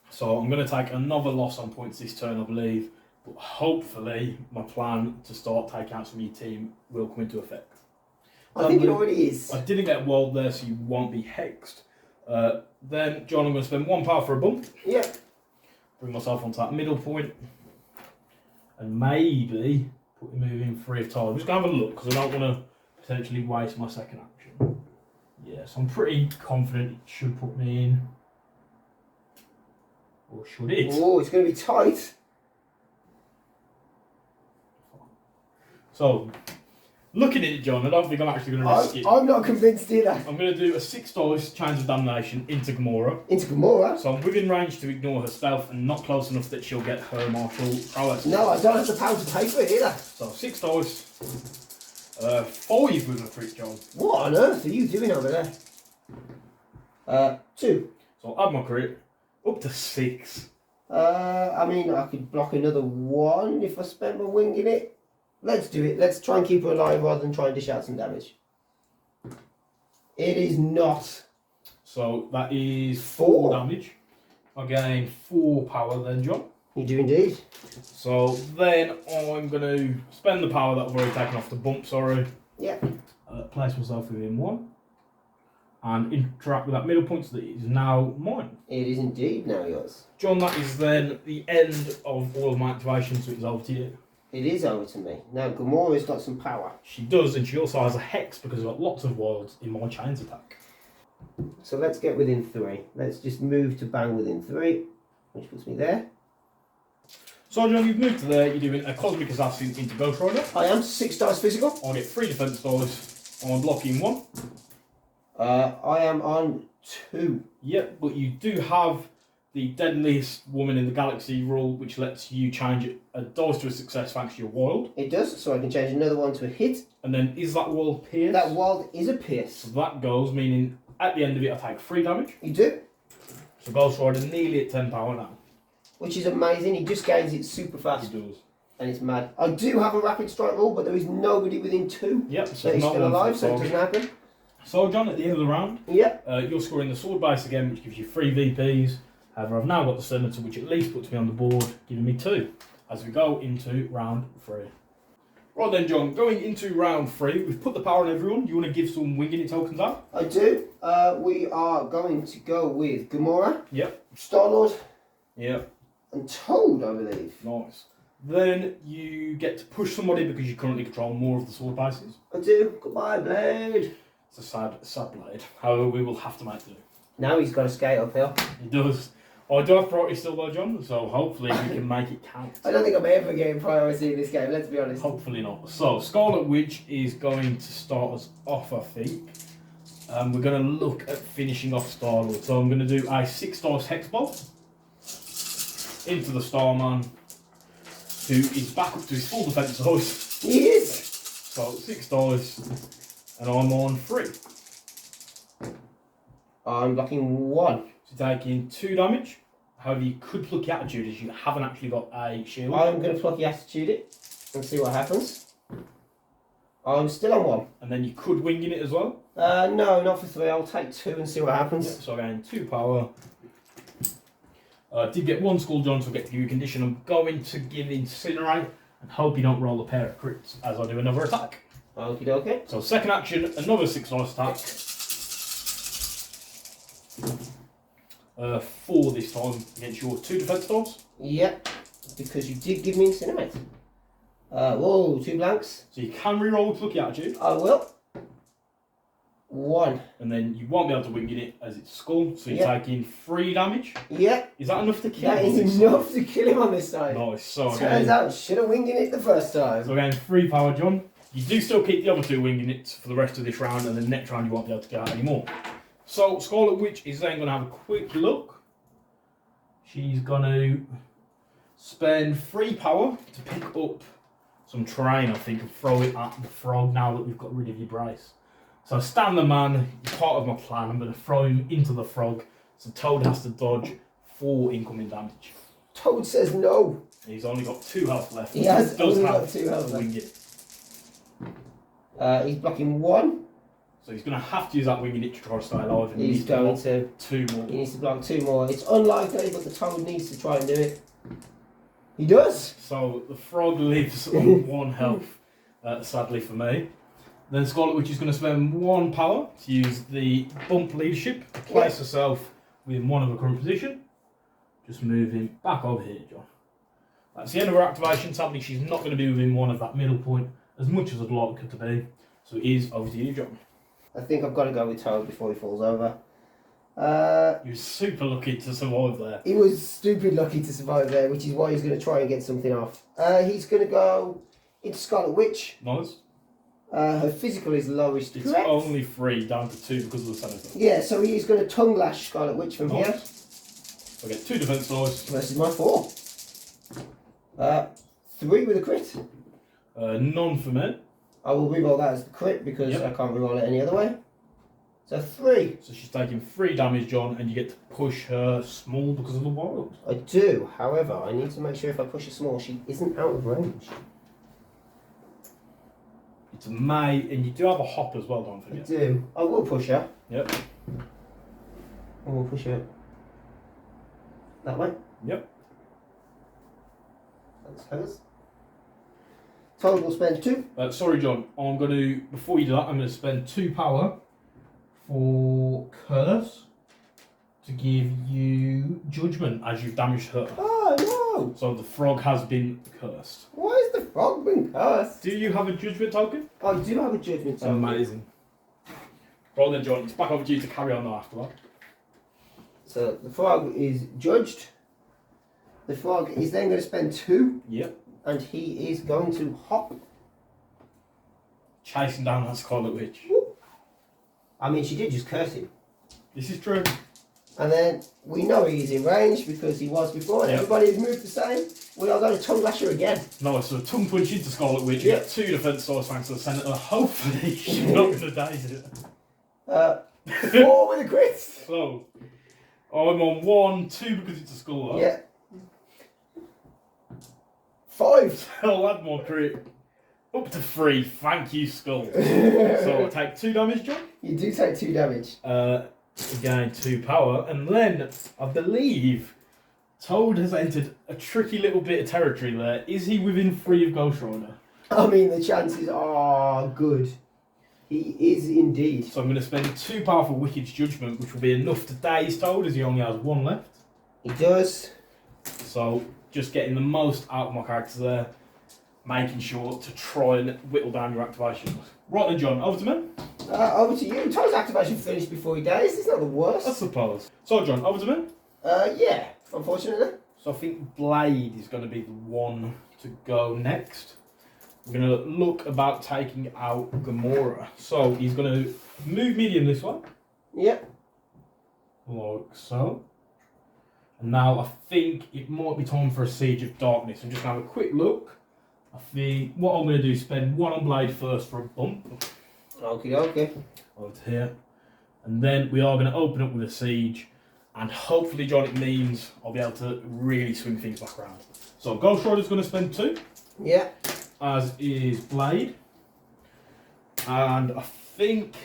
So I'm going to take another loss on points this turn, I believe. But hopefully my plan to start taking out some of your team will come into effect. I think it already is. I didn't get World there, so you won't be hexed. Then, John, I'm going to spend 1 power for a bump. Yeah. Bring myself onto that middle point. And maybe put him moving 3 of time. I'm just going to have a look, because I don't want to potentially waste my second action. Yes, I'm pretty confident it should put me in. Or should it? Oh, it's going to be tight. So, looking at it, John, I don't think I'm actually going to risk it. I'm not convinced either. I'm going to do a 6 dice Chains of Damnation into Gamora. Into Gamora? So I'm within range to ignore her stealth and not close enough that she'll get her martial prowess. No, I don't have the power to pay for it either. So 6 dice. 5 with a crit, John. What on earth are you doing over there? 2. So I'll add my crit. Up to 6. I mean, I could block another 1 if I spent my wing in it. Let's do it. Let's try and keep her alive rather than try and dish out some damage. It is not. So that is 4 damage. I gain 4 power then, John. You do indeed. So then I'm going to spend the power that I've already taken off the bump, sorry. Yeah. Place myself within 1. And interact with that middle point so that it is now mine. It is indeed now yours. John, that is then the end of all of my activations, so it's over to you. It is over to me. Now, Gamora's got some power. She does, and she also has a hex because I've got lots of wilds in my chains attack. So let's get within 3. Let's just move to bang within 3, which puts me there. So John, you've moved to there, you're doing a Cosmic Assassin into Ghost Rider. I am 6 dice physical. I get 3 defense dice, I'm blocking 1. I am on 2. Yep, but you do have the deadliest woman in the galaxy rule, which lets you change a dice to a success thanks to your wild. It does, so I can change another one to a hit. And then is that wild pierce? That wild is a pierce. So that goes, meaning at the end of it I take 3 damage. You do, So Ghost Rider nearly at 10 power now. which is amazing. He just gains it super fast. He does. And it's mad. I do have a rapid strike rule, but there is nobody within 2 Yep, so that is not still one for alive, so it target. doesn't happen. So John, at the end of the round, Yep. you're scoring the sword base again, which gives you 3 VPs. However, I've now got the Sinister, which at least puts me on the board, giving me 2, as we go into round 3. Right then, John, going into round 3, we've put the power on everyone. You want to give some winging it tokens out? I do. We are going to go with Gamora, Yep. Star-Lord, Yep. and Toad, I believe. Nice. Then you get to push somebody because you currently control more of the sword bases. I do. Goodbye, Blade. It's a sad blade. However, we will have to make do. Now he's got to skate uphill. He does. I do have priority still though, John, so hopefully we can make it count. I don't think I'm ever getting priority in this game, let's be honest. Hopefully not. So, Scarlet Witch is going to start us off, I think. We're going to look at finishing off Star-Lord. So I'm going to do a 6 dice Hex Bolt into the Starman, who is back up to his full defense dice. He is! So 6 dice, and I'm on 3. I'm blocking 1. So you're taking 2 damage. However, you could pluck your attitude as you haven't actually got a shield. I'm going to pluck the attitude it and see what happens. I'm still on 1. And then you could wing in it as well. No, not for 3. I'll take 2 and see what happens. Yep, so again, 2 power. Did get 1 skull, John, so get to your condition. I'm going to give Incinerate and hope you don't roll a pair of crits as I do another attack. Okie dokie. So second action, another 6 dice attack. 4 this time against your 2 defense dice. Yep, because you did give me Incinerate. Whoa, 2 blanks. So you can reroll with Plucky Attitude. I will. 1. And then you won't be able to wing in it as it's skull, so you're taking 3 damage. Yep. Is that enough to kill That him? is enough to kill him on this side. Nice. So Turns out, should have winged it the first time. So again, 3 power, John. You do still keep the other 2 winging it for the rest of this round, and then next round you won't be able to get out anymore. So Scarlet Witch is then going to have a quick look. She's going to spend 3 power to pick up some terrain, I think, and throw it at the frog now that we've got rid of your brace. So Stan the Man, part of my plan, I'm going to throw him into the frog, so Toad has to dodge 4 incoming damage. Toad says no. He's only got 2 health left. He has does only have got 2 health to wing it. He's blocking 1. So he's going to have to use that winging it to try to stay alive. And He's going to. 2 more. He needs to block 2 more. It's unlikely, but the Toad needs to try and do it. He does. So the frog lives on 1 health, sadly for me. Then Scarlet Witch is going to spend 1 power to use the bump leadership to place herself within 1 of her current position. Just move him back over here, John. That's the end of her activation. Sadly, she's not going to be within 1 of that middle point as much as I'd like her to be. So it is over to you, John. I think I've got to go with Toad before he falls over. You're super lucky to survive there. He was stupid lucky to survive there, which is why he's going to try and get something off. He's going to go into Scarlet Witch. Nice. Her physical is lowest. It's correct? only 3 down to 2 because of the Sinister. Yeah, so he's going to tongue lash Scarlet Witch from here. I get 2 defense dice. Versus my 4. 3 with a crit. None for me. I will reroll that as the crit because I can't reroll it any other way. So 3. So she's taking 3 damage, John, and you get to push her small because of the wild. I do, however, I need to make sure if I push her small, she isn't out of range. It's a May, and you do have a hop as well, don't I forget. do. I will push her. Yep. I will push her that way. Yep. That's hers. Toad will spend 2. Sorry, John. I'm going to, before you do that, I'm going to spend 2 power for Curse to give you Judgment as you've damaged her. Oh no! So the frog has been cursed. Why has the frog been cursed? Do you have a Judgment token? I do have a judgment token. Amazing. Right then, John, it's back over to you to carry on now after that. So the frog is judged. The frog is then going to spend 2. Yep. And he is going to hop. Chasing down that Scarlet Witch. I mean, she did just curse him. This is true. And then we know he's in range because he was before, and everybody has moved the same. We are going to tongue lash her again. Nice, so tongue punch into Scarlet Witch. You get 2 defense dice thanks to the Senator. Hopefully, she's not going to die. 4 with a crit. So, I'm on 1, 2 because it's a skull. Huh? Yeah. 5. I'll add more crit. Up to 3. Thank you, skull. So I take 2 damage, John. You do take 2 damage. Again, 2 power, and then I believe Toad has entered a tricky little bit of territory there. Is he within 3 of Ghost Rider? I mean, the chances are good. He is indeed. So I'm going to spend 2 power for Wicked's Judgment, which will be enough to daze Toad, as he only has 1 left. He does. So just getting the most out of my characters there, making sure to try and whittle down your activations. Right then, John, over to me. Over to you. Toad's activation finished before he dies. It's not the worst. I suppose. So, John, over to me. Yeah, unfortunately. So I think Blade is going to be the one to go next. We're going to look about taking out Gamora. So he's going to move medium this way. Yep. Like so. And now I think it might be time for a Siege of Darkness. I'm just going to have a quick look. I think what I'm going to do is spend 1 on Blade first for a bump. Okay. Over to here. And then we are going to open up with a siege. And hopefully, John, it means I'll be able to really swing things back around. So Ghost Rider's going to spend 2. Yeah. As is Blade. And I think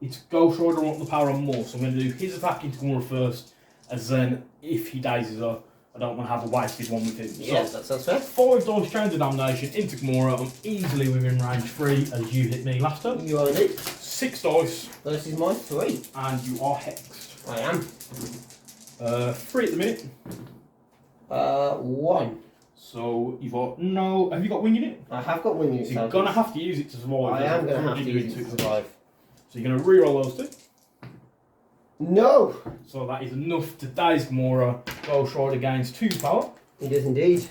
it's Ghost Rider want the power on more. So I'm going to do his attack into Gamora first. As then, if he dazes her, I don't want to have a wasted one with him. Yeah, that sounds fair. 5 dice chains of damnation into Gamora. I'm easily within range 3 as you hit me last turn. You are indeed. 6 dice. Versus my 3. And you are hexed. I am. 3 at the minute. 1. So you've got no. Have you got wing in it? I have got wing in it. So you're going to have to use it to survive. I am going to have to use it to survive. So you're going to reroll those 2. No! So that is enough to daze Gamora. Ghost Rider gains 2 power. It is indeed.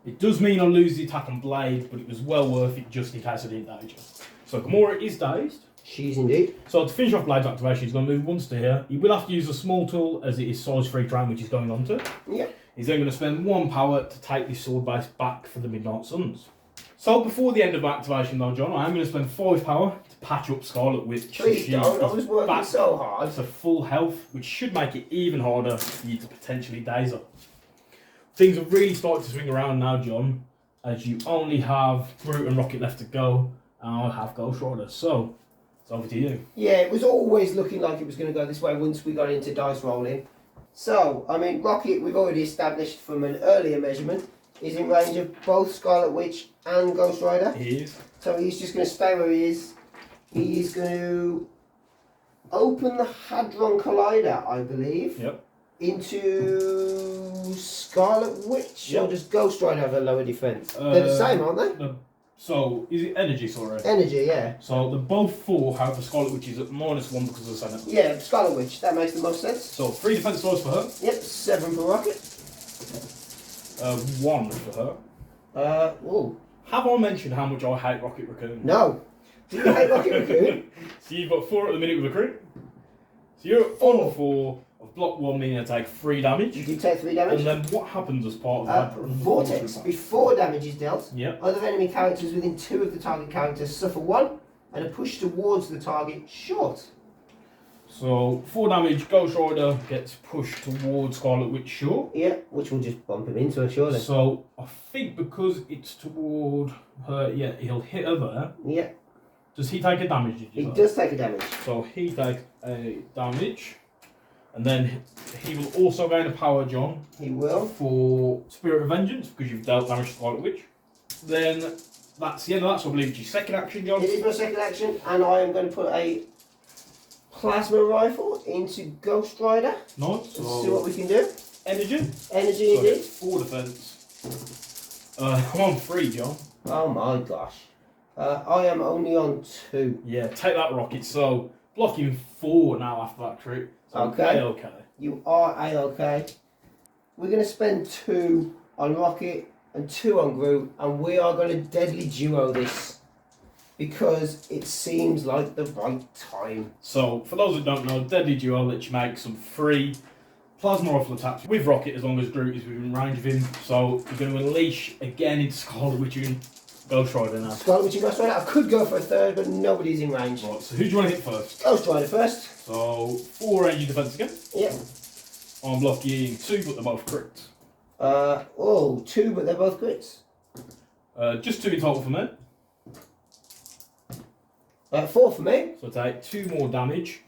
It does mean I lose the attack on Blade, but it was well worth it just in case I didn't daze her. So Gamora is dazed. She's indeed. So to finish off Blade's activation, he's going to move once to here. He will have to use a small tool as it is size 3 terrain, which he's going on to. Yep. He's then going to spend 1 power to take this sword base back for the Midnight Suns. So before the end of activation though, John, I am going to spend 5 power to patch up Scarlet Witch. Please don't, I was working back so hard. to full health, which should make it even harder for you to potentially daze her. Things have really started to swing around now, John, as you only have Groot and Rocket left to go, and I'll have Ghost Rider. So, it's over to you. Yeah, it was always looking like it was going to go this way once we got into dice rolling. So, I mean, Rocket, we've already established from an earlier measurement, is in range of both Scarlet Witch and Ghost Rider. He is. So he's just going to stay where he is. He is going to open the Hadron Collider, I believe, Yep. into Scarlet Witch. Yep. Or does Ghost Rider have a lower defense? They're the same, aren't they? So, is it energy, sorry? Energy, yeah. So, they're both 4, however, Scarlet Witch is at -1 because of the Senate. Yeah, Scarlet Witch. That makes the most sense. So, 3 defense dice for her. Yep, 7 for Rocket. 1 for her. Oh. Have I mentioned how much I hate Rocket Raccoon? No. Do you hate Rocket Raccoon? So you've got 4 at the minute with a crit. So you're on 4. I've blocked 1, meaning I take 3 damage. You do take 3 damage. And then what happens as part of that? Vortex. Before damage is dealt, Yep. other enemy characters within 2 of the target characters suffer 1, and a push towards the target short. So 4 damage, Ghost Rider gets pushed towards Scarlet Witch short. Yeah, which will just bump him into her, surely. So I think because it's toward her, yeah, he'll hit her there. Yeah. Does he take a damage? Did you He say? does take a damage. So he takes a damage. And then he will also gain a power, John. He will. For Spirit of Vengeance, because you've dealt damage to Scarlet Witch. Then that's the end of that, so I believe it's your second action, John. It is my second action, and I am going to put a plasma rifle into Ghost Rider. Nice. Let's see what we can do. Energy. Energy So indeed. 4 defense. I'm on 3, John. Oh my gosh. I am only on 2. Yeah, take that, Rocket. So blocking 4 now after that crit. So Okay. okay. You are A-OK. We're going to spend 2 on Rocket and 2 on Groot, and we are going to deadly duo this because it seems like the right time. So for those that don't know, Deadly Duo lets you make some free plasma rifle attacks with Rocket as long as Groot is within range of him. So you're going to unleash again into Scarlet Witch and Ghost Rider now. Scarlet Witch and Ghost Rider. I could go for a third, but nobody's in range. Right, so who do you want to hit first? Ghost Rider first. So 4 range defense again. Yep. I'm blocking 2, but they're both crits. 2, but they're both crits. Just 2 in total for me. 4 for me. So take 2 more damage.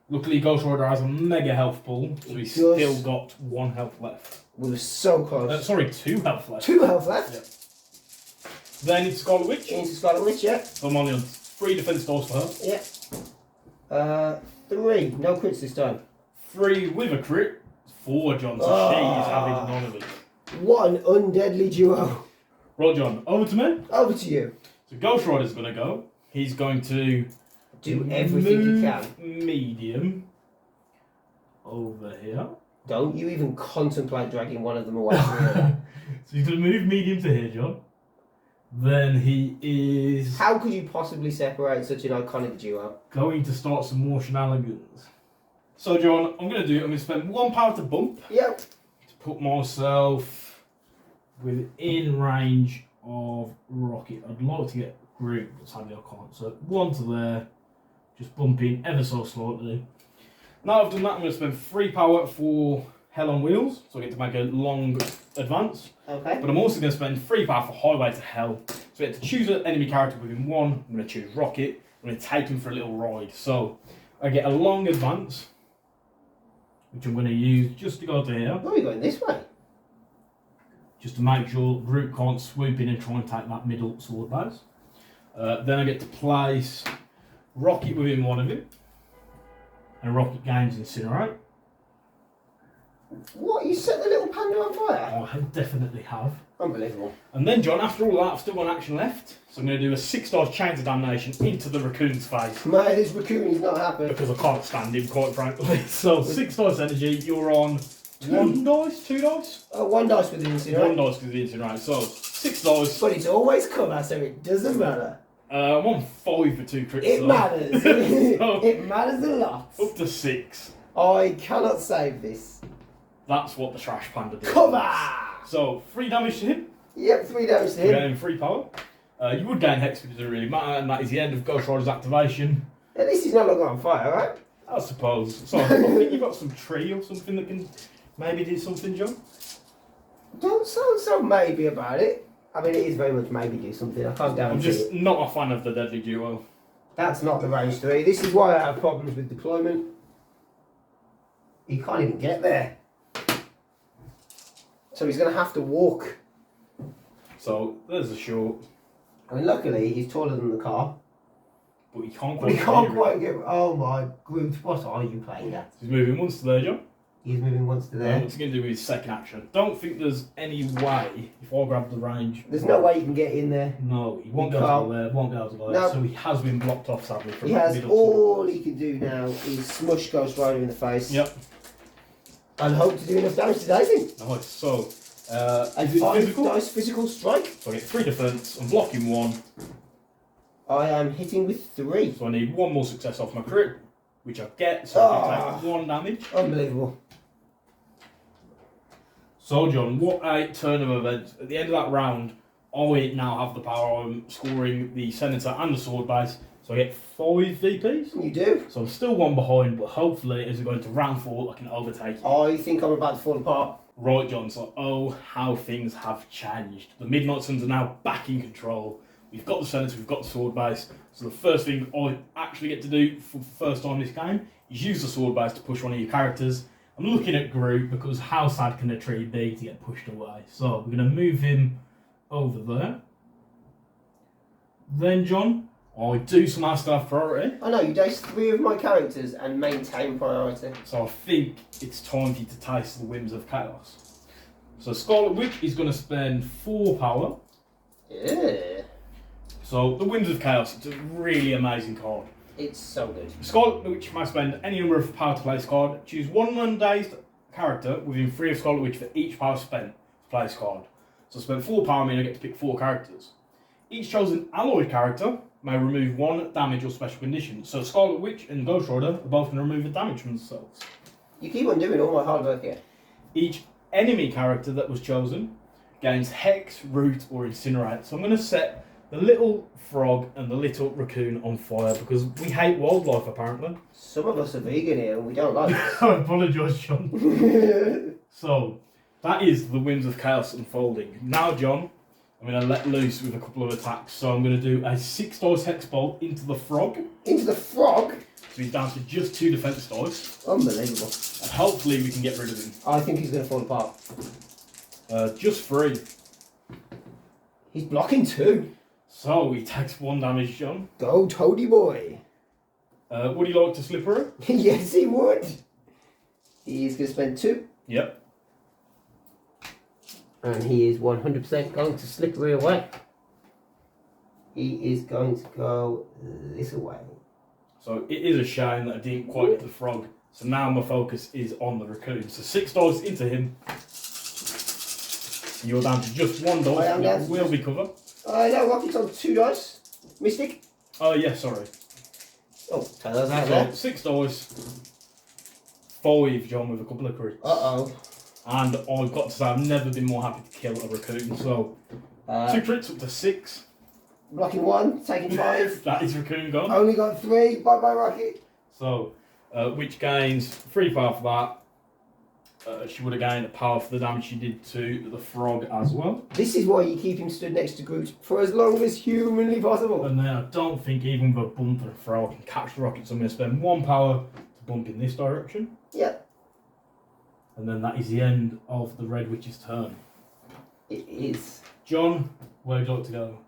Luckily, Ghost Rider has a mega health pool, so he's does. still got 1 health left. We were so close. Sorry, 2 health left. 2 health left. Yep. Then it's Scarlet Witch. Into Scarlet Witch, yeah. So I'm only on 3 defense dice for her. Yeah. 3. No crits this time. 3 with a crit. 4, John. So she's having none of it. 1 undeadly duo. Right, John. Over to me. Over to you. So Ghost Rider's going to go. He's going to Do everything you can. Medium over here. Don't you even contemplate dragging one of them away from the other. So he's going to move medium to here, John. Then he is How could you possibly separate such an iconic duo? going to start some more shenanigans. So, John, I'm going to spend 1 power to bump Yep. to put myself within range of Rocket. I'd like to get Groot, but sadly I can't. So 1 to there, just bumping ever so slightly. Now I've done that, I'm going to spend 3 power for Hell on Wheels, so I get to make a long advance. Okay. But I'm also going to spend 3 power for Highway to Hell. So I get to choose an enemy character within 1. I'm going to choose Rocket. I'm going to take him for a little ride. So I get a long advance, which I'm going to use just to go to here. Oh, you're going this way. Just to make sure Groot can't swoop in and try and take that middle sword base. Then I get to place Rocket within 1 of it. And Rocket gains Incinerate. What? You set the little panda on fire? I definitely have. Unbelievable. And then, John, after all that, I've still got an action left. So I'm going to do a 6 dice Chains of Damnation into the raccoon's face. Mate, this raccoon is not happy. Because I can't stand him, quite frankly. So 6 dice energy, you're on 1 dice, 2 dice? 1 dice with the incinerate. 1 dice with the Incinerate. So 6 dice. But it's always cover, so it doesn't matter. I'm on 5 for 2 crits. It matters. So, it matters a lot. up to 6. I cannot save this. That's what the Trash Panda did. Cover! So 3 damage to him. Yep, 3 damage to You him. gain 3 power. You would gain Hex, but it doesn't really matter, and that is the end of Ghost Rider's activation. At least he's no longer on fire, right? I suppose. So I think you've got some tree or something that can maybe do something, John. Don't sound so maybe about it. I mean, it is very much maybe do something. I can't I'm guarantee just it. not a fan of the Deadly Duo. That's not the range 3. This is why I have problems with deployment. He can't even get there. So he's going to have to walk. So there's a short, I mean, luckily, he's taller than the car. but he can't But quite he can't get quite get... Oh my, Groot, what are you playing at? He's moving once to there, John. He's moving once to there. What's he going to do with his second action? Don't think there's any way, if I grab the range, There's no way you can get in there. no, he won't He go can't. to there, won't go to there. No. So he has been blocked off, sadly. From He has middle all he can do now is smush Ghost Rider in the face. Yep, And hope to do enough damage to save him. nice. So, And is it 5 physical? dice physical strike. So I get 3 defense, I'm blocking 1, I am hitting with 3. so I need 1 more success off my crit, which I get, so I can take 1 damage. Unbelievable. So, John, what a turn of events. At the end of that round, I now have the power. I'm scoring the Senator and the Sword base, so I get 5 VPs. You do? So I'm still 1 behind, but hopefully as we go into round 4, I can overtake you. I think I'm about to fall apart. Right, John, so oh, how things have changed. The Midnight Suns are now back in control. We've got the Senator, we've got the Sword base. So the first thing I actually get to do for the first time this game is use the Sword base to push one of your characters. I'm looking at Groot because how sad can a tree be to get pushed away? So we're going to move him over there. Then, John, I do somehow still have priority. I know, you dice 3 of my characters and maintain priority. So I think it's time for you to taste the whims of chaos. So Scarlet Witch is going to spend 4 power. Yeah. So the whims of chaos, it's a really amazing card. It's so good. Scarlet Witch may spend any number of power to play this card. Choose 1 undazed character within 3 of Scarlet Witch for each power spent to play this card. So spend 4 power means I get to pick 4 characters. Each chosen alloyed character may remove 1 damage or special condition. So Scarlet Witch and Ghost Rider are both going to remove a damage from themselves. You keep on doing all my hard work here. Each enemy character that was chosen gains Hex, Root or Incinerate. So I'm going to set the little frog and the little raccoon on fire because we hate wildlife apparently. Some of us are vegan here and we don't like it. I apologise, John. So, that is the whims of chaos unfolding. Now, John, I'm going to let loose with a couple of attacks. So I'm going to do a 6 dice hex bolt into the frog. Into the frog? So he's down to just 2 defense dice. Unbelievable. And hopefully we can get rid of him. I think he's going to fall apart. Just 3. He's blocking 2. So he takes 1 damage, John. Go Toady boy. Would he like to slipper? Yes, he would. He's going to spend 2. Yep. And he is 100% going to slippery away. He is going to go this away. So it is a shame that I didn't quite get the frog. So now my focus is on the raccoon. So 6 dice into him. You're down to just 1 I dice. am down It to will just- be covered. No, Rocket's on 2 dice. Mystic. Oh, yeah, sorry. Oh, tell us out So there. 6 dice. 5, John, with a couple of crits. Uh-oh. And I've got to say, I've never been more happy to kill a raccoon. So 2 crits up to 6. Blocking 1, taking 5. That is Raccoon gone. Only got 3. Bye bye, Rocket. So, which gains 3 power for that. She would have gained a power for the damage she did to the frog as well. This is why you keep him stood next to Groot for as long as humanly possible. And then I don't think even with a bump and a throw I can catch the rocket, so I'm going to spend 1 power to bump in this direction. Yep. And then that is the end of the Red Witch's turn. It is. John, where would you like to go?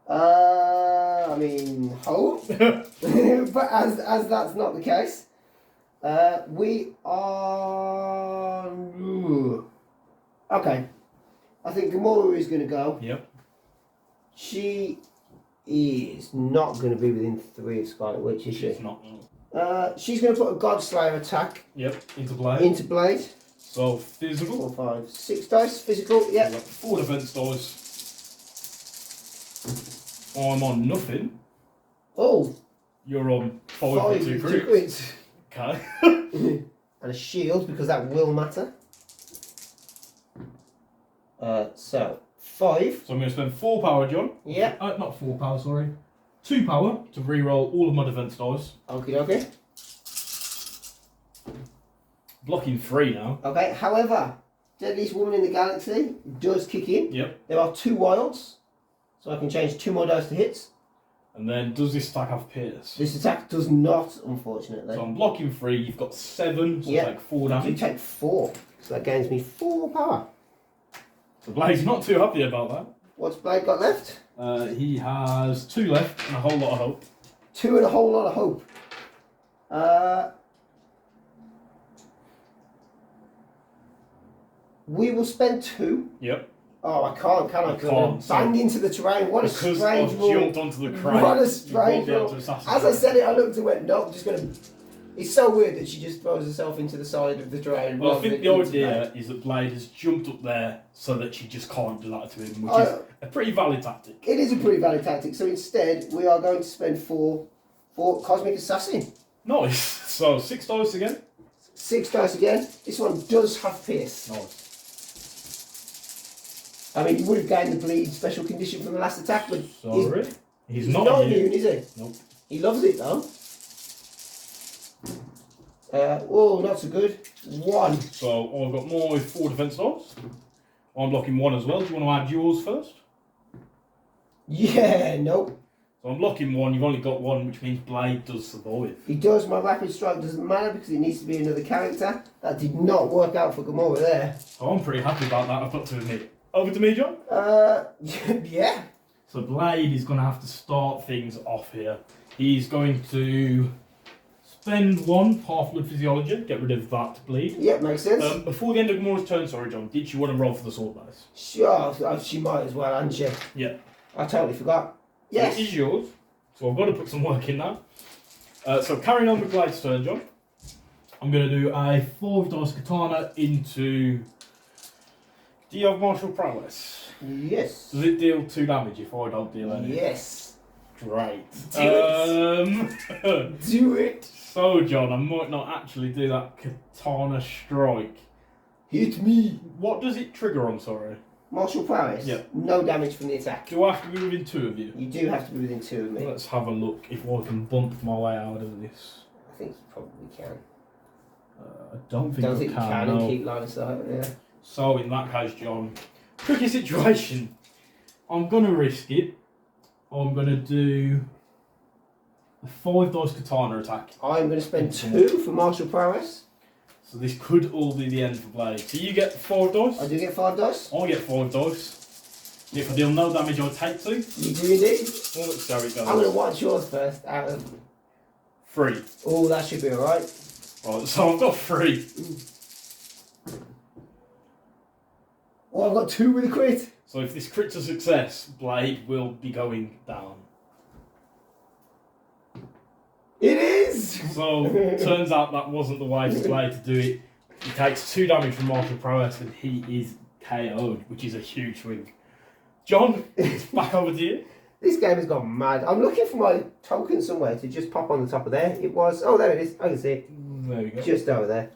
I mean, hope. But as that's not the case, we are... Okay. I think Gamora is going to go. Yep. She is not going to be within 3 of Scarlet Witch, is she? She's not. She's going to put a Godslayer attack. Yep, into Blade. Into Blade. So, physical. 4, 5, 6 dice. Physical, yep. 4 defense dice. I'm on nothing. Oh. You're on 5 5 for 2 with 2 crits. crits. Okay. And a shield, because that will matter. So, 5. So I'm going to spend 4 power, John. Yeah. Not 4 power, sorry. 2 power to re-roll all of my defense dice. Okay, okay. Blocking 3 now. Okay, however, Deadliest Woman in the Galaxy does kick in. Yep. There are 2 wilds, so I can change 2 more dice to hits. And then does this attack have Pierce? This attack does not, unfortunately. So I'm blocking 3, you've got 7, so Yep. take 4 You damage. take 4, so that gains me 4 power. So Blade's not too happy about that. What's Blade got left? He has 2 left and a whole lot of hope. 2 and a whole lot of hope. We will spend 2. Yep. Oh, I can't, can I? You can't, Bang into the terrain. What a Because strange I've rule. jumped onto the crate. What a you strange won't be able rule. to As assassinate. I said it, I looked and went, no, I'm just going to... It's so weird that she just throws herself into the side of the terrain. Well, I rather think than the into Blade. idea is that Blade has jumped up there so that she just can't do that to him, which is a pretty valid tactic. It is a pretty valid tactic. So instead, we are going to spend 4 for Cosmic Assassin. Nice. So 6 dice again. 6 dice again. This one does have Pierce. Nice. I mean, you would have gained the bleed special condition from the last attack, but Sorry. He's not immune, is he? Nope. He loves it though. Oh, not so good. 1. So I've got more with 4 defense dice. I'm blocking 1 as well. Do you want to add yours first? Yeah, nope. So I'm blocking 1. You've only got 1, which means Blade does survive. He does. My rapid strike doesn't matter because it needs to be another character. That did not work out for Gamora there. So I'm pretty happy about that, I've got to admit. Over to me, John. Yeah. So Blade is going to have to start things off here. He's going to spend 1 half-blood physiology, get rid of that to bleed. Yeah, makes sense. Before the end of Gamora's turn, sorry John, did you want to roll for the sword dice? Sure, she might as well, hadn't she? Yeah. I totally forgot. Yes. So it is yours, so I've got to put some work in now. So carrying on with Blade's turn, John, I'm going to do a 5 dice katana into... Do you have martial prowess? Yes. Does it deal 2 damage if I don't deal any? Yes. Great. Do Do it. So, John, I might not actually do that katana strike. Hit me. What does it trigger on, sorry? Martial prowess? Yeah. No damage from the attack. Do I have to be within 2 of you? You do have to be within 2 of me. Let's have a look if I can bump my way out of this. I think you probably can. I don't think Don't I think can. you can No. and keep line of sight, yeah. So, in that case, John, tricky situation. I'm going to risk it. I'm going to do a 5 dice katana attack. I'm going to spend 2 for martial prowess. So this could all be the end for Blade. So you get 5 dice. I do get 5 dice. I get 5 dice. If I deal no damage, I take 2. You do indeed. Well, let's go it goes. I'm going to watch yours first. Out of... 3. Oh, that should be alright. Right, so I've got 3. Oh, I've got 2 with a crit. So if this crit's a success, Blade will be going down. It is! So, turns out that wasn't the way for Blade to do it. He takes 2 damage from martial prowess and he is KO'd, which is a huge swing. John, it's back over to you. This game has gone mad. I'm looking for my token somewhere to just pop on the top of there. It was... Oh, there it is. I can see it. There we go. Just over there.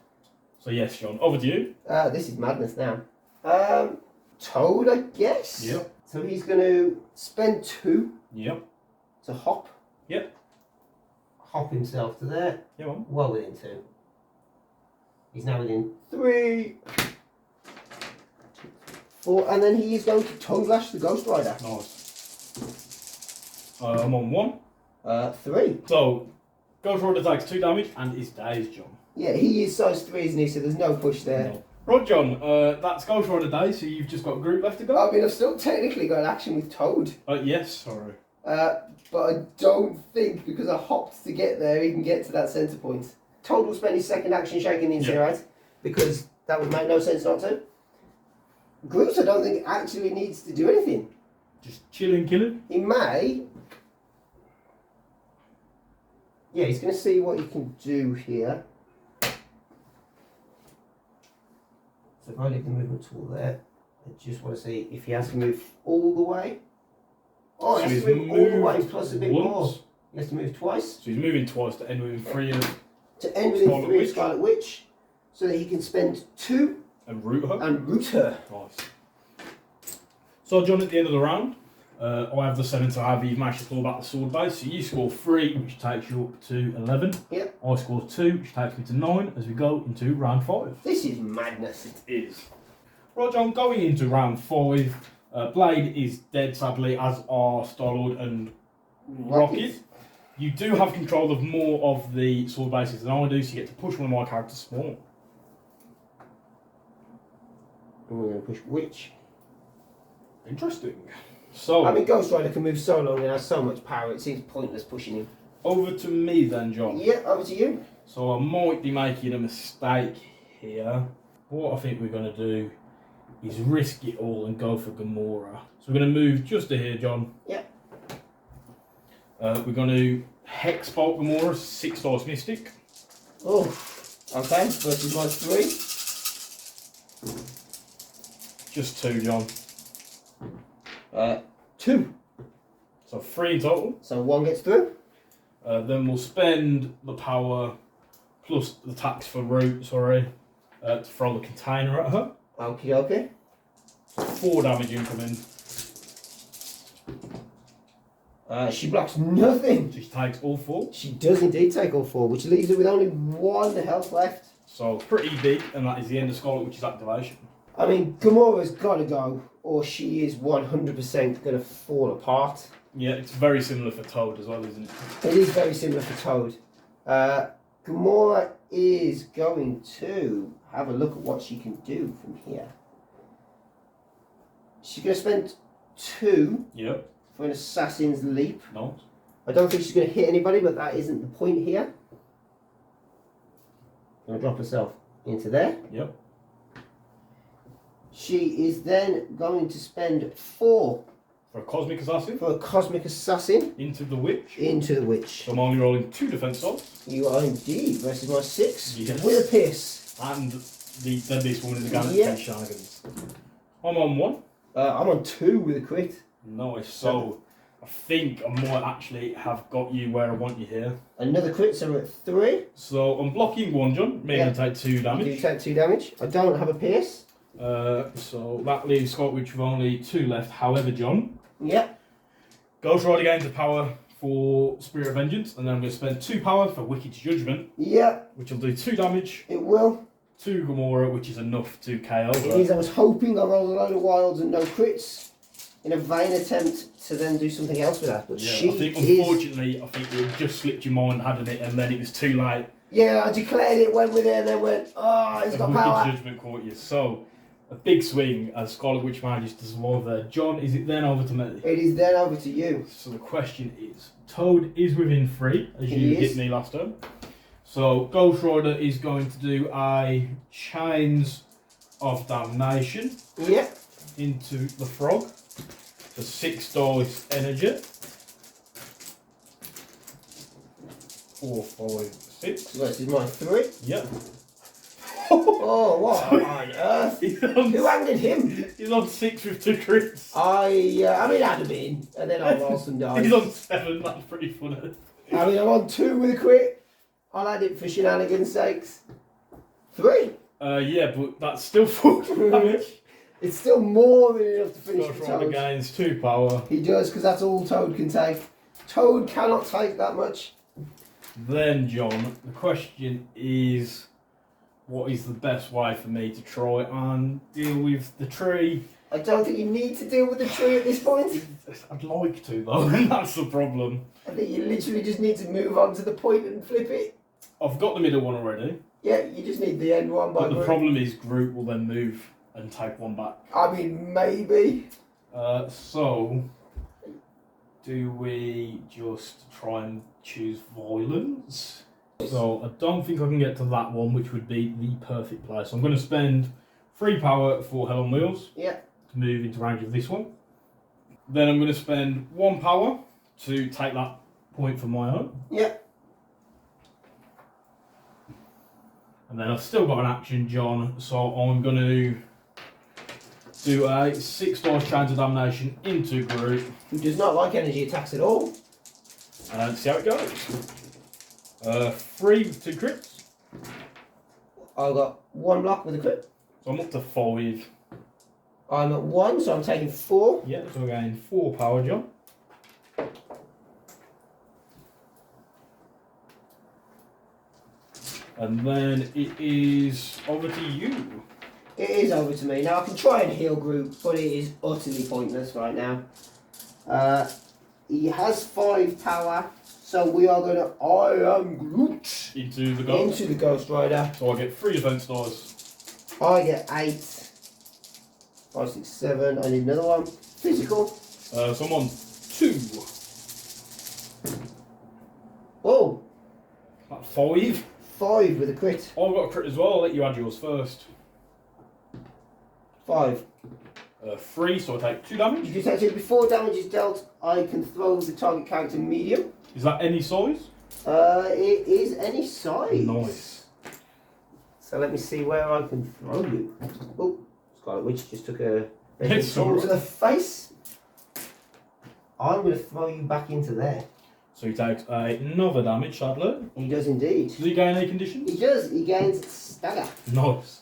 So yes, John, over to you. This is madness now. Toad, I guess? Yep. So he's going to spend 2 Yep. to hop. Yep. Hop himself to there. Yeah, well. Well within 2. He's now within 3. 4. And then he is going to tongue lash the Ghost Rider. Nice. I'm on 1. 3. So, Ghost Rider takes 2 damage and is dazed, John. Yeah, he is size 3, isn't he? So there's no push there. No. Right, John, that's Ghost Rider Day, so you've just got Groot left to go? I mean, I've still technically got an action with Toad. Yes, sorry. But I don't think, because I hopped to get there, he can get to that centre point. Toad will spend his second action shaking the Incinerate, because that would make no sense not to. Groot, I don't think, actually needs to do anything. Just chilling, killing? He may... Yeah, he's going to see what he can do here. So if I leave the movement tool there, I just want to see if he has to move all the way. Oh, he has to move all the way plus a bit more. He has to move twice. So he's moving twice to end within 3 of... To end within 3 of Scarlet Witch, so that he can spend 2... And root her? And root her. Nice. So, John, at the end of the round, I have the 7 to have you've managed to claw back the sword base. So you score 3, which takes you up to 11. Yep. I score 2, which takes me to 9 as we go into round 5. This is madness. It is. Right, John, going into round 5, Blade is dead, sadly, as are Star-Lord and Rocket. You do have control of more of the sword bases than I do, so you get to push one of my characters small. And we're going to push Witch. Interesting. So, I mean, Ghost Rider can move so long and has so much power, it seems pointless pushing him. over to me then, John. Yeah, over to you. So I might be making a mistake here. What I think we're going to do is risk it all and go for Gamora. So we're going to move just to here, John. Yeah. We're going to Hex Bolt Gamora, 6 dice Mystic. Oh, okay. Versus my 3. Just 2, John. 2. So 3 in total. So 1 gets through. Then we'll spend the power plus the tax for Root, to throw the container at her. Okie dokie. 4 damage incoming. She blocks nothing. She takes all 4. She does indeed take all 4, which leaves her with only 1 health left. So pretty big, and that is the end of Scarlet Witch's activation. I mean, Gamora's got to go, or she is 100% going to fall apart. Yeah, it's very similar for Toad as well, isn't it? It is very similar for Toad. Gamora is going to have a look at what she can do from here. She's going to spend 2 Yep. for an Assassin's Leap. No. I don't think she's going to hit anybody, but that isn't the point here. Going to drop herself into there. Yep. She is then going to spend 4 For a Cosmic Assassin. for a Cosmic Assassin Into the Witch. into the Witch. So I'm only rolling 2 defense dice. You are indeed versus my 6 Yes. with a pierce. And the deadliest woman in the galaxy, Yeah. Shenanigans. I'm on 1. I'm on 2 with a crit. Nice. So I think I might actually have got you where I want you here. Another crit, so we're at 3. So I'm blocking 1, John. Me Yeah. going to take 2 You damage. take 2 damage. I don't have a pierce. So that leaves Scott Witch with only 2 left. However, John, Yep. Ghost Rider gains a power for Spirit of Vengeance, and then I'm going to spend 2 power for Wicked Judgment, Yep. which will do 2 damage It will. to Gamora, which is enough to KO It her. is. I was hoping I rolled a load of wilds and no crits in a vain attempt to then do something else with that. But Yeah, she I think is. unfortunately, I think it just slipped your mind, hadn't it? And then it was too late. Yeah, I declared it, went with it, and then went, oh, it's got And Wicked power. Judgment caught you. So, a big swing as Scarlet Witch manages to survive there. John, is it then over to me? It is then over to you. So the question is, Toad is within 3, as He you is. hit me last time. So Ghost Rider is going to do a Chains of Damnation Yep. into the frog for 6 dice energy. 4, 5, 6. Versus my 3. Yep. Oh, what on earth? He's on, Who handed him? he's on 6 with 2 crits. I mean, add him in, and then I'll roll some dice. He's on 7, that's pretty funny. I mean, I'm on 2 with a crit. I'll add it for shenanigans' sakes. 3. Yeah, but that's still 4 damage. It's still more than enough to finish Ghost the Rider Toad. gains 2 power. He does, because that's all Toad can take. Toad cannot take that much. Then, John, the question is, what is the best way for me to try and deal with the tree? I don't think you need to deal with the tree at this point. I'd like to, though, and that's the problem. I think you literally just need to move on to the point and flip it. I've got the middle one already. Yeah, you just need the end one by But the Groot. problem is Groot will then move and take one back. I mean, maybe. So, do we just try and choose violence? So, I don't think I can get to that one, which would be the perfect place. So I'm going to spend 3 power for Hell on Wheels Yeah. to move into range of this one. Then I'm going to spend 1 power to take that point for my own. Yeah. And then I've still got an action, John, so I'm going to do a 6 dice chance of damnation into Groot Who does not like energy attacks at all. and see how it goes. 3 with 2 crits, I got 1 block with a crit. so I'm up to 5. I'm at 1, so I'm taking 4. Yeah, so we're getting 4 power, John. And then it is over to you. It is over to me. Now I can try and heal Groot, but it is utterly pointless right now. He has 5 power, so we are going to I am Groot Into the ghost. into the Ghost Rider. So I get 3 defense dice. I get 8, 5, 6, 7. I need another one. Physical. So I'm on 2. Oh, That's 5. 5 with a crit. I've got a crit as well, I'll let you add yours first. 5. 3, so I take 2 damage. You can say before damage is dealt, I can throw the target character medium. Is that any size? It is any size. Nice. So let me see where I can throw you. Oh, Scarlet Witch just took a It's sword to alright. the face. I'm going to throw you back into there. So he takes another damage, sadly. He does indeed. Does he gain any conditions? He does. He gains stagger. Nice.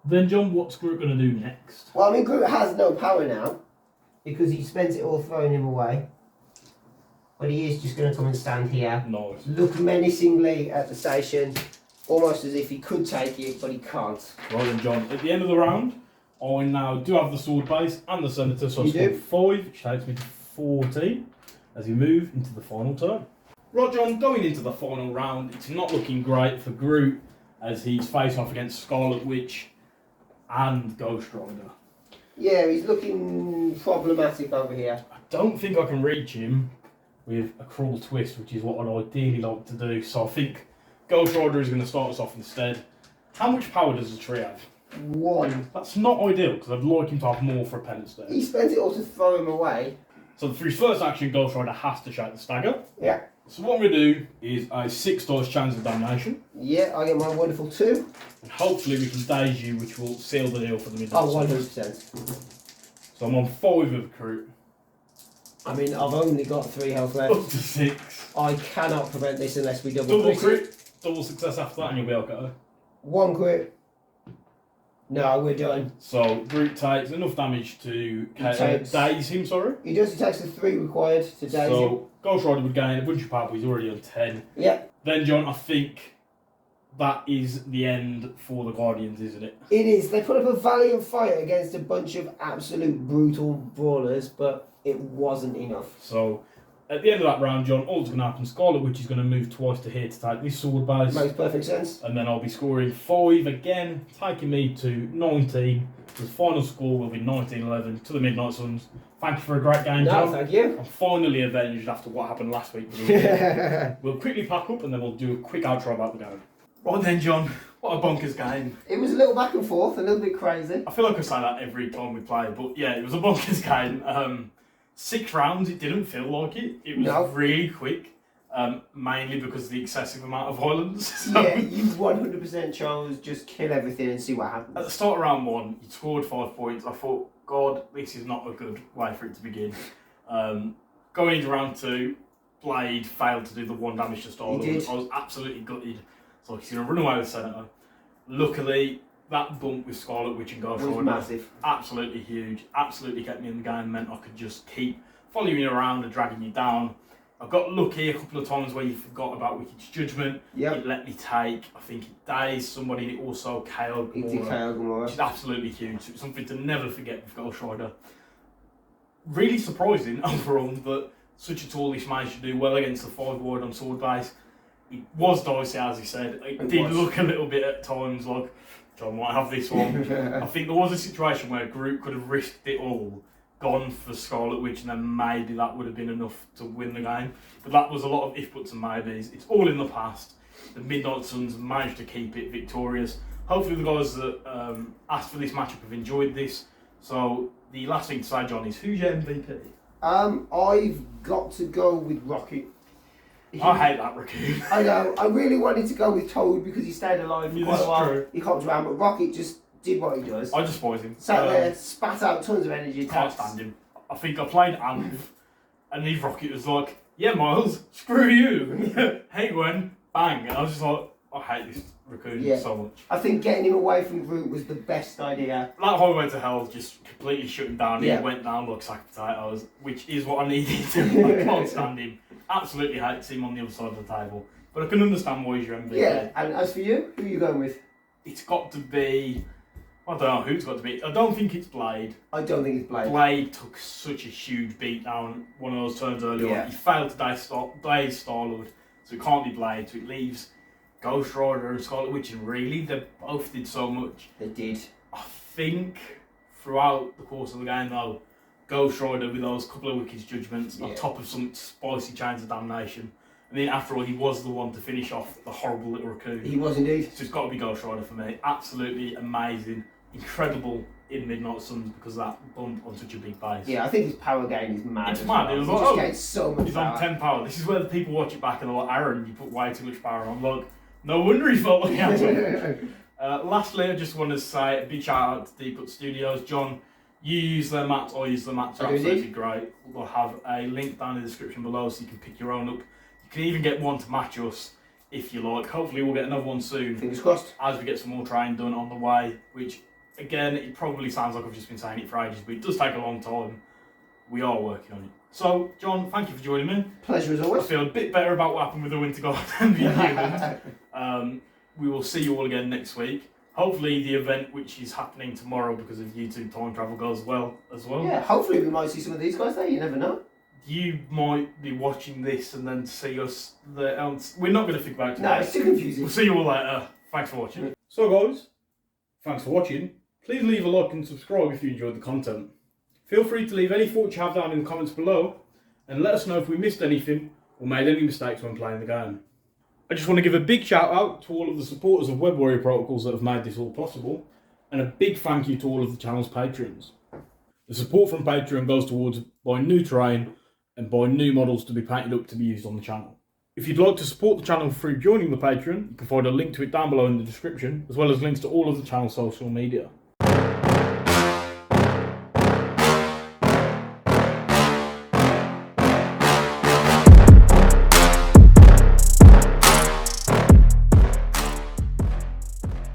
Then, John, what's Groot going to do next? Well, I mean, Groot has no power now because he spent it all throwing him away. But he is just going to come and stand here, Nice. look menacingly at the station, almost as if he could take it, but he can't. Right then, John, at the end of the round, I now do have the sword base and the Senator, so I You scored do? 5, which takes me to 14 as we move into the final turn. Right, John, going into the final round, it's not looking great for Groot as he's facing off against Scarlet Witch and Ghost Rider. Yeah, he's looking problematic over here. I don't think I can reach him with a cruel twist, which is what I'd ideally like to do, so I think Ghost Rider is going to start us off instead. How much power does the tree have? 1. That's not ideal, because I'd like him to have more for a penance there. He spent it all to throw him away. So for his first action, Ghost Rider has to shake the stagger. Yeah. So what I'm going to do is a 6 dice chance of damnation, Yeah, I get my wonderful 2. and hopefully we can daze you, which will seal the deal for the midnight. Oh, 100%. So I'm on 5 with Groot, I mean, I've only got 3 health left. up to 6. I cannot prevent this unless we double Double crit. crit, double success after that, and you'll be okay. 1 crit. No, we're done. So Groot takes enough damage to takes- daze him, sorry. He does. He takes the 3 required to daze him. So Ghost Rider would gain a bunch of power, but he's already on 10. Yeah, Then, John, I think that is the end for the Guardians, isn't it? it is. They put up a valiant fight against a bunch of absolute brutal brawlers, but it wasn't enough. So, at the end of that round, John, all's going to happen. Scarlet Witch is going to move twice to here to take this sword base. Makes perfect sense. And then I'll be scoring 5 again, taking me to 19. The final score will be 19-11 to the Midnight Suns. Thank you for a great game, No, John. thank you. I'm finally avenged after what happened last week. We'll quickly pack up and then we'll do a quick outro about the game. Right then, John, what a bonkers game. It was a little back and forth, a little bit crazy. I feel like I say that every time we play, but yeah, it was a bonkers game. 6 rounds, it didn't feel like it. It was No. really quick, mainly because of the excessive amount of violence. So, Yeah, you 100% chose just kill everything and see what at the happens. start of round 1, you scored 5 points. I thought, God, this is not a good way for it to begin. Going into round 2, Blade failed to do the 1 damage to start. He did. I was absolutely gutted. So he's going to run away with Senator. Luckily, that bump with Scarlet Witch and Ghost was Rider massive. absolutely huge. Absolutely kept me in the game. Meant I could just keep following you around and dragging you down. I got lucky a couple of times where you forgot about Wicked's Judgment. Yep. It let me take, I think it dazed somebody, and it also KO'd It did KO Gamora. which is absolutely huge. So it's something to never forget with Ghost Rider. Really surprising overall that such a tallish managed to do well against the 5 wide on sword base. It was dicey, as he said. It did look a little bit at times like John might have this one. I think there was a situation where Groot could have risked it all, gone for Scarlet Witch, and then maybe that would have been enough to win the game. But that was a lot of if, buts and maybes. It's all in the past. The Midnight Suns managed to keep it victorious. Hopefully the guys that asked for this matchup have enjoyed this. So the last thing to say, John, is who's your MVP? I've got to go with Rocket. I hate that raccoon. I know. I really wanted to go with Toad because he stayed alive for quite a while. True. He comes around, but Rocket just did what he does. I despise him. Sat there, spat out tons of energy. Can't stand him. I think I played Anth, and his Rocket was like, "Yeah, Miles, screw you." Hey, Gwen, bang. And I was just like, I hate this raccoon so much. I think getting him away from Groot was the best idea. That Highway to Hell just completely shut him down. Yeah. He went down like a sack of potatoes, which is what I needed. I can't stand him. Absolutely hate to see him on the other side of the table. But I can understand why he's your MVP. Yeah, and as for you, who are you going with? It's got to be... I don't know who it's got to be. I don't think it's Blade. I don't think it's Blade. Blade took such a huge beat down one of those turns earlier on. He failed to daze Star-Lord, so it can't be Blade. So it leaves Ghost Rider and Scarlet Witch, and really, they both did so much. They did. I think throughout the course of the game, though, Ghost Rider with those couple of Wicked's Judgments on top of some spicy Chains of Damnation. I mean, after all, he was the one to finish off the horrible little raccoon. He was indeed. So it's got to be Ghost Rider for me. Absolutely amazing, incredible in Midnight Suns because of that bump on such a big base. Yeah, I think his power gain is mad. It's mad. It was like, just gained so much he's power. on 10 power. This is where the people watch it back and they're like, Aaron, you put way too much power on. Look, no wonder he felt like he had to. Lastly, I just want to say a big shout out to Deep Cut Studios. John, you use their mats, I use their mats. They're absolutely great. We'll have a link down in the description below so you can pick your own up. You can even get one to match us if you like. Hopefully we'll get another one soon. Fingers crossed. As we get some more training done on the way, which again, it probably sounds like I've just been saying it for ages, but it does take a long time. We are working on it. So, John, thank you for joining me. Pleasure as always. I feel a bit better about what happened with the Winter Guard and the Inhumans. We will see you all again next week. Hopefully the event which is happening tomorrow because of YouTube time travel goes well as well. Yeah, hopefully we might see some of these guys there, you never know. You might be watching this and then see us there. We're not going to think about it today. No, it's too confusing. We'll see you all later. Thanks for watching. So guys, thanks for watching. Please leave a like and subscribe if you enjoyed the content. Feel free to leave any thoughts you have down in the comments below and let us know if we missed anything or made any mistakes when playing the game. I just want to give a big shout out to all of the supporters of Web Warrior Protocols that have made this all possible, and a big thank you to all of the channel's patrons. The support from Patreon goes towards buying new terrain and buying new models to be painted up to be used on the channel. If you'd like to support the channel through joining the Patreon, you can find a link to it down below in the description, as well as links to all of the channel's social media.